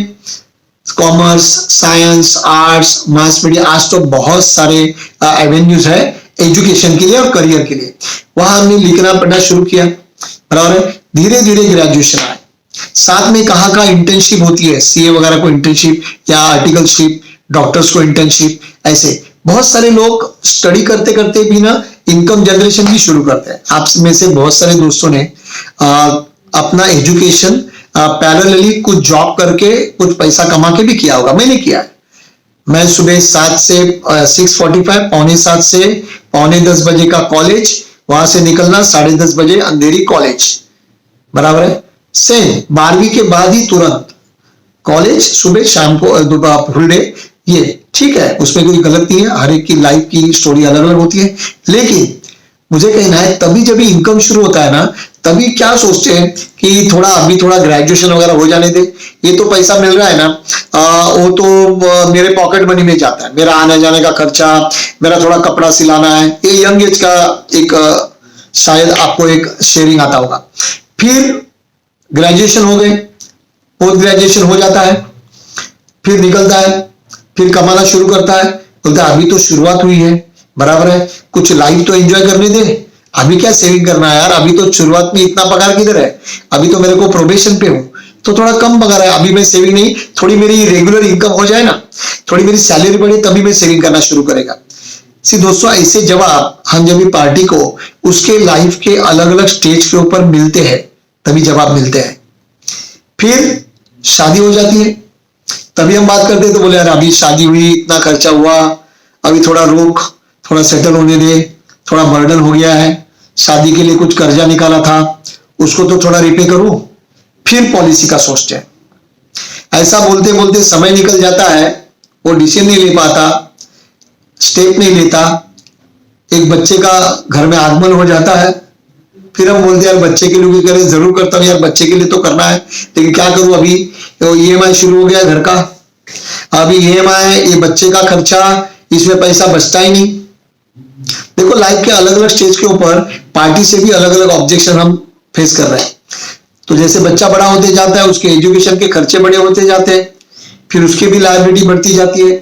[SPEAKER 1] commerce, science, arts, mass media, आज तो बहुत सारे एवेन्यूज है एजुकेशन के लिए और करियर के लिए। वहां हमने लिखना पढ़ना शुरू किया, बराबर है। धीरे धीरे ग्रेजुएशन आए। साथ में कहाँ का इंटर्नशिप होती है, CA वगैरह को इंटर्नशिप या आर्टिकलशिप, डॉक्टर्स को इंटर्नशिप, ऐसे बहुत सारे लोग स्टडी करते करते भी ना इनकम जनरेशन भी शुरू करते हैं। आप में से बहुत सारे दोस्तों ने अपना एजुकेशन पैरेलली कुछ जॉब करके कुछ पैसा कमा के भी किया होगा। मैंने किया है। मैं सुबह 7 से 6:45, पौने 7 से पौने 10 बजे का कॉलेज, वहां से निकलना 10:30 बजे अंधेरी कॉलेज, बराबर है। सेम 12वीं के बाद ही तुरंत कॉलेज, सुबह शाम को दोपहर फुल डे, ये ठीक है, उसमें कोई गलत नहीं है। हर एक की लाइफ की स्टोरी अलग अलग होती है। लेकिन मुझे कहना है तभी जब इनकम शुरू होता है ना, तभी क्या सोचते हैं कि थोड़ा अभी थोड़ा ग्रेजुएशन वगैरह हो जाने दे, ये तो पैसा मिल रहा है ना, वो तो मेरे पॉकेट मनी में जाता है, मेरा आने जाने का खर्चा, मेरा थोड़ा कपड़ा सिलाना है। ये यंग एज का एक शायद आपको एक शेयरिंग आता होगा। फिर ग्रेजुएशन हो गए, पोस्ट ग्रेजुएशन हो जाता है, फिर निकलता है, फिर कमाना शुरू करता है। बोलता है अभी तो शुरुआत हुई है, बराबर है, कुछ लाइफ तो एंजॉय करने दे, अभी क्या सेविंग करना है यार, अभी तो शुरुआत में इतना पगार किधर है, अभी तो मेरे को प्रोबेशन पे हूं तो थोड़ा कम पगार है, अभी मैं सेविंग नहीं, थोड़ी मेरी रेगुलर इनकम हो जाए ना, थोड़ी मेरी सैलरी बढ़े तभी मैं सेविंग करना शुरू करेगा। दोस्तों ऐसे जवाब हम जब भी पार्टी को उसके लाइफ के अलग अलग स्टेज के ऊपर मिलते हैं तभी जवाब मिलते हैं। फिर शादी हो जाती है, तभी हम बात करते हैं तो बोले यार अभी शादी हुई, इतना खर्चा हुआ, अभी थोड़ा रोक, थोड़ा सेटल होने दे, थोड़ा बर्डन हो गया है, शादी के लिए कुछ कर्जा निकाला था उसको तो थोड़ा रिपे करूं। फिर पॉलिसी का सोचते हैं। ऐसा बोलते बोलते समय निकल जाता है, वो डिसीजन नहीं ले पाता, स्टेप नहीं लेता, एक बच्चे का घर में आगमन हो जाता है। फिर हम बोलते यार बच्चे के लिए करें, जरूर करता हूं यार, बच्चे के लिए तो करना है लेकिन क्या करूं, अभी EMI शुरू हो गया घर का, अभी EMI, ये बच्चे का खर्चा, इसमें पैसा बचता ही नहीं। देखो लाइफ के अलग अलग स्टेज के ऊपर पार्टी से भी अलग अलग ऑब्जेक्शन हम फेस कर रहे हैं। तो जैसे बच्चा बड़ा होते जाता है, उसके एजुकेशन के खर्चे बड़े होते जाते हैं, फिर उसकी भी लायबिलिटी बढ़ती जाती है,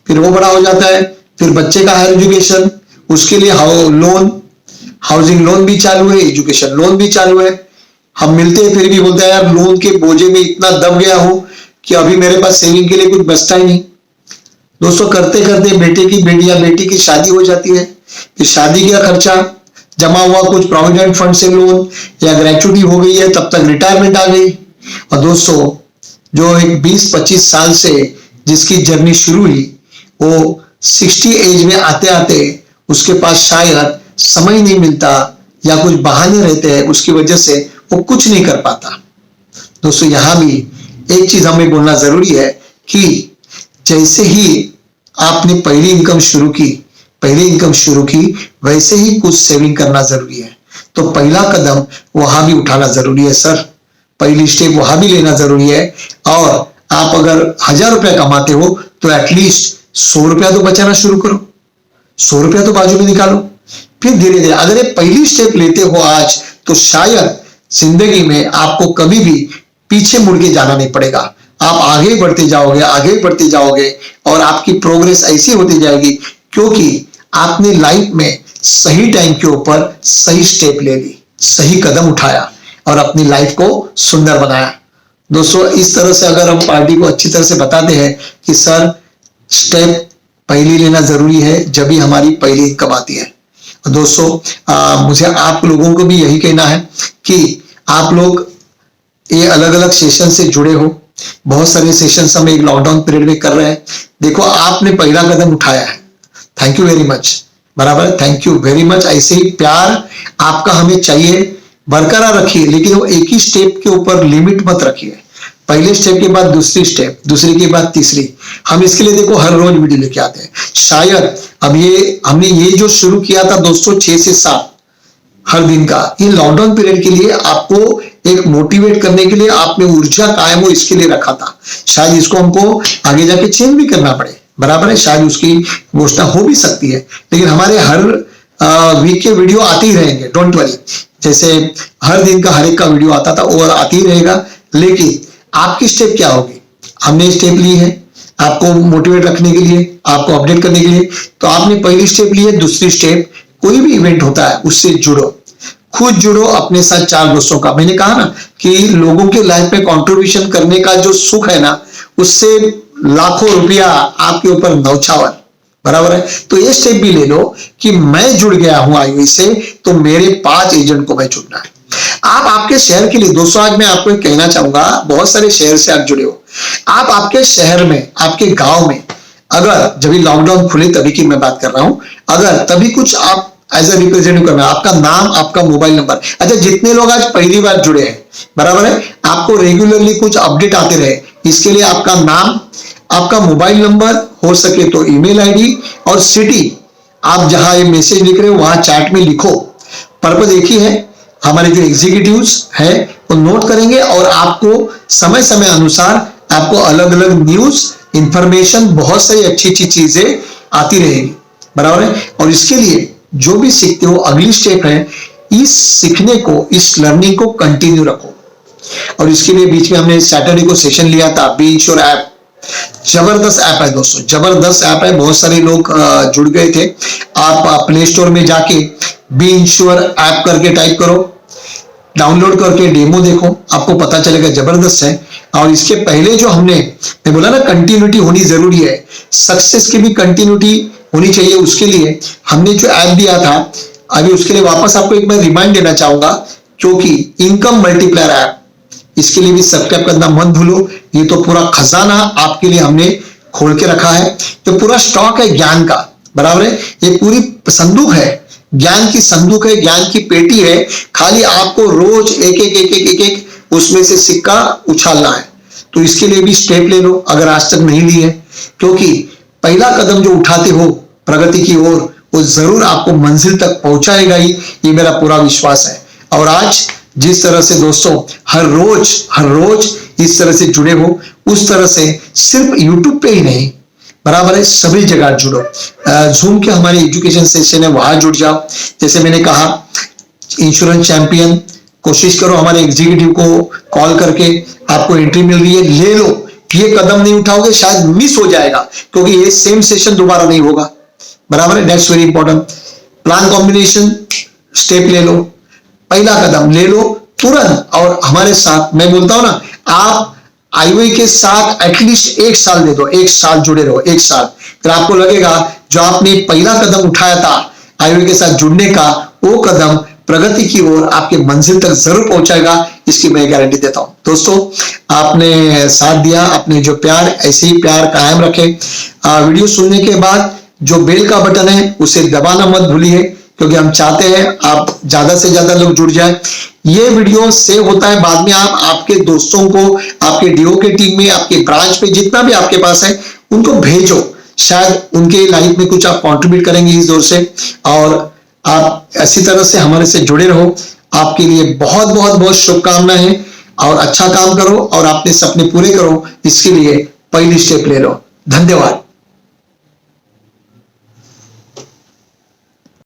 [SPEAKER 1] फिर वो बड़ा हो जाता है, फिर बच्चे का हायर एजुकेशन, उसके लिए लोन, हाउसिंग लोन भी चालू है, एजुकेशन लोन भी चालू है। हम मिलते हैं फिर भी बोलते हैं यार लोन के बोझे में इतना दब गया हूं कि अभी मेरे पास सेविंग के लिए कुछ बचता ही नहीं। दोस्तों करते करते बेटे की बेटी या बेटी की शादी हो जाती है, फिर शादी का खर्चा, जमा हुआ कुछ प्रोविडेंट फंड से लोन या ग्रेचुटी हो गई है, तब तक रिटायरमेंट आ गई। और दोस्तों जो एक 20-25 साल से जिसकी जर्नी शुरू हुई वो 60 एज में आते आते उसके पास शायद समय नहीं मिलता या कुछ बहाने रहते हैं, उसकी वजह से वो कुछ नहीं कर पाता। दोस्तों यहां भी एक चीज हमें बोलना जरूरी है कि जैसे ही आपने पहली इनकम शुरू की वैसे ही कुछ सेविंग करना जरूरी है। तो पहला कदम वहां भी उठाना जरूरी है सर, पहली स्टेप वहां भी लेना जरूरी है। और आप अगर 1000 रुपया कमाते हो तो एटलीस्ट 100 रुपया तो बचाना शुरू करो, 100 रुपया तो बाजू में निकालो। फिर धीरे धीरे अगर ये पहली स्टेप लेते हो आज तो शायद जिंदगी में आपको कभी भी पीछे मुड़ के जाना नहीं पड़ेगा। आप आगे बढ़ते जाओगे और आपकी प्रोग्रेस ऐसी होती जाएगी क्योंकि आपने लाइफ में सही टाइम के ऊपर सही स्टेप ले ली, सही कदम उठाया और अपनी लाइफ को सुंदर बनाया। दोस्तों इस तरह से अगर हम पार्टी को अच्छी तरह से बताते हैं कि सर स्टेप पहली लेना जरूरी है जब भी हमारी पहली इनकम आती है। दोस्तों मुझे आप लोगों को भी यही कहना है कि आप लोग ये अलग अलग सेशन से जुड़े हो, बहुत सारे सेशन हम एक लॉकडाउन पीरियड में कर रहे हैं। देखो आपने पहला कदम उठाया है, थैंक यू वेरी मच, बराबर, थैंक यू वेरी मच। ऐसे ही प्यार आपका हमें चाहिए, बरकरार रखिए, लेकिन वो एक ही स्टेप के ऊपर लिमिट मत रखिए। पहले स्टेप के बाद दूसरी स्टेप, दूसरी के बाद तीसरी। हम इसके लिए देखो हर रोज वीडियो लेके आते हैं। शायद अब हमने ये जो शुरू किया था दोस्तों 6 से 7 हर दिन का, ये लॉकडाउन पीरियड के लिए आपको एक मोटिवेट करने के लिए, आपने ऊर्जा कायम हो इसके लिए रखा था। शायद इसको हमको आगे जाके चेंज भी करना पड़े, बराबर है, शायद उसकी घोषणा हो भी सकती है, लेकिन हमारे हर वीक के वीडियो आते ही रहेंगे, डोंट वरी। जैसे हर दिन का हर एक का वीडियो आता था वो आते ही रहेगा। लेकिन आपकी स्टेप क्या होगी? हमने स्टेप ली है आपको मोटिवेट रखने के लिए, आपको अपडेट करने के लिए। तो आपने पहली स्टेप ली है, दूसरी स्टेप कोई भी इवेंट होता है उससे जुड़ो, खुद जुड़ो अपने साथ 4 दोस्तों का। मैंने कहा ना कि लोगों के लाइफ में कंट्रीब्यूशन करने का जो सुख है ना, उससे लाखों रुपया आपके ऊपर नौछावर, बराबर है। तो ये स्टेप भी ले लो कि मैं जुड़ गया हूं आईवी से, तो मेरे 5 एजेंट को मैं जुड़ना है। आप आपके शहर के लिए, दोस्तों आज मैं आपको कहना चाहूंगा, बहुत सारे शहर से आप जुड़े हो, आप आपके शहर में, आपके गांव में, अगर जब लॉकडाउन खुले तभी की मैं बात कर रहा हूं, अगर तभी कुछ आप एज ए रिप्रेजेंटेटिव करना, आपका नाम, आपका मोबाइल नंबर। अच्छा जितने लोग आज पहली बार जुड़े हैं, बराबर है, आपको रेगुलरली कुछ अपडेट आते रहे, इसके लिए आपका नाम, आपका मोबाइल नंबर, हो सके तो ईमेल आईडी और सिटी, आप जहां ये मैसेज लिख रहे हो वहां चैट में लिखो। पर्पज एक ही है, हमारे जो एग्जीक्यूटिव्स है वो नोट करेंगे और आपको समय समय अनुसार आपको अलग अलग न्यूज, इंफॉर्मेशन, बहुत सारी अच्छी अच्छी चीजें आती रहेगी, बराबर है। और इसके लिए जो भी सीखते हो, अगली स्टेप है इस सीखने को, इस लर्निंग को कंटिन्यू रखो। और इसके लिए बीच में हमने सैटरडे को सेशन लिया था, बी इंश्योर ऐप, जबरदस्त ऐप है दोस्तों, जबरदस्त ऐप है, बहुत सारे लोग जुड़ गए थे। आप प्ले स्टोर में जाके बी इंश्योर ऐप करके टाइप करो, डाउनलोड करके डेमो देखो, आपको पता चलेगा, जबरदस्त है। और इसके पहले जो मैं बोला ना कंटिन्यूटी होनी जरूरी है, सक्सेस की भी कंटिन्यूटी होनी चाहिए। उसके लिए हमने जो ऐप दिया था, अभी उसके लिए वापस आपको एक मैं रिमाइंड देना चाहूंगा, क्योंकि इनकम मल्टीप्लायर ऐप, इसके लिए भी सब्सक्राइब करना मत भूलो। ये तो पूरा खजाना आपके लिए हमने खोल के रखा है, जो पूरा स्टॉक है ज्ञान का, बराबर है, ये पूरी संदूक है, ज्ञान की संदूक है, ज्ञान की पेटी है। खाली आपको रोज एक उसमें से सिक्का उछालना है। तो इसके लिए भी स्टेप ले लो अगर आज तक नहीं ली है, क्योंकि पहला कदम जो उठाते हो प्रगति की ओर, वो जरूर आपको मंजिल तक पहुंचाएगा ही, ये मेरा पूरा विश्वास है। और आज जिस तरह से दोस्तों हर रोज इस तरह से जुड़े हो, उस तरह से सिर्फ यूट्यूब पे ही नहीं, बराबर है, सभी जगह जुड़ो। जूम के हमारे एजुकेशन सेशन है, वहां जुड़ जाओ। जैसे मैंने कहा इंश्योरेंस चैंपियन, कोशिश करो हमारे एग्जीक्यूटिव को कॉल करके, आपको एंट्री मिल रही है, ले लो। ये कदम नहीं उठाओगे शायद मिस हो जाएगा, क्योंकि ये सेम सेशन दोबारा नहीं होगा, बराबर है, that's very important. Plan combination step ले लो, पहला कदम ले लो तुरंत। और हमारे साथ, मैं बोलता हूं ना, आप आईओआई के साथ एटलीस्ट 1 साल दे दो, 1 साल जुड़े रहो, 1 साल। फिर आपको लगेगा जो आपने पहला कदम उठाया था आईओआई के साथ जुड़ने का, वो कदम प्रगति की ओर आपके मंजिल तक जरूर पहुंचाएगा, इसकी मैं गारंटी देता हूं। दोस्तों, आपने साथ दिया, आपने जो प्यार, ऐसे ही प्यार कायम रखे। वीडियो सुनने के बाद जो बेल का बटन है उसे दबाना मत भूलिए, क्योंकि हम चाहते हैं आप ज्यादा से ज्यादा लोग जुड़ जाए। ये वीडियो सेव होता है, बाद में आप आपके दोस्तों को, आपके डीओ के टीम में, आपके ब्रांच पे जितना भी आपके पास है उनको भेजो, शायद उनके लाइफ में कुछ आप कंट्रीब्यूट करेंगे इस दौर से। और आप ऐसी तरह से हमारे से जुड़े रहो। आपके लिए बहुत बहुत बहुत शुभकामनाएं, और अच्छा काम करो और अपने सपने पूरे करो, इसके लिए पहली स्टेप ले लो। धन्यवाद।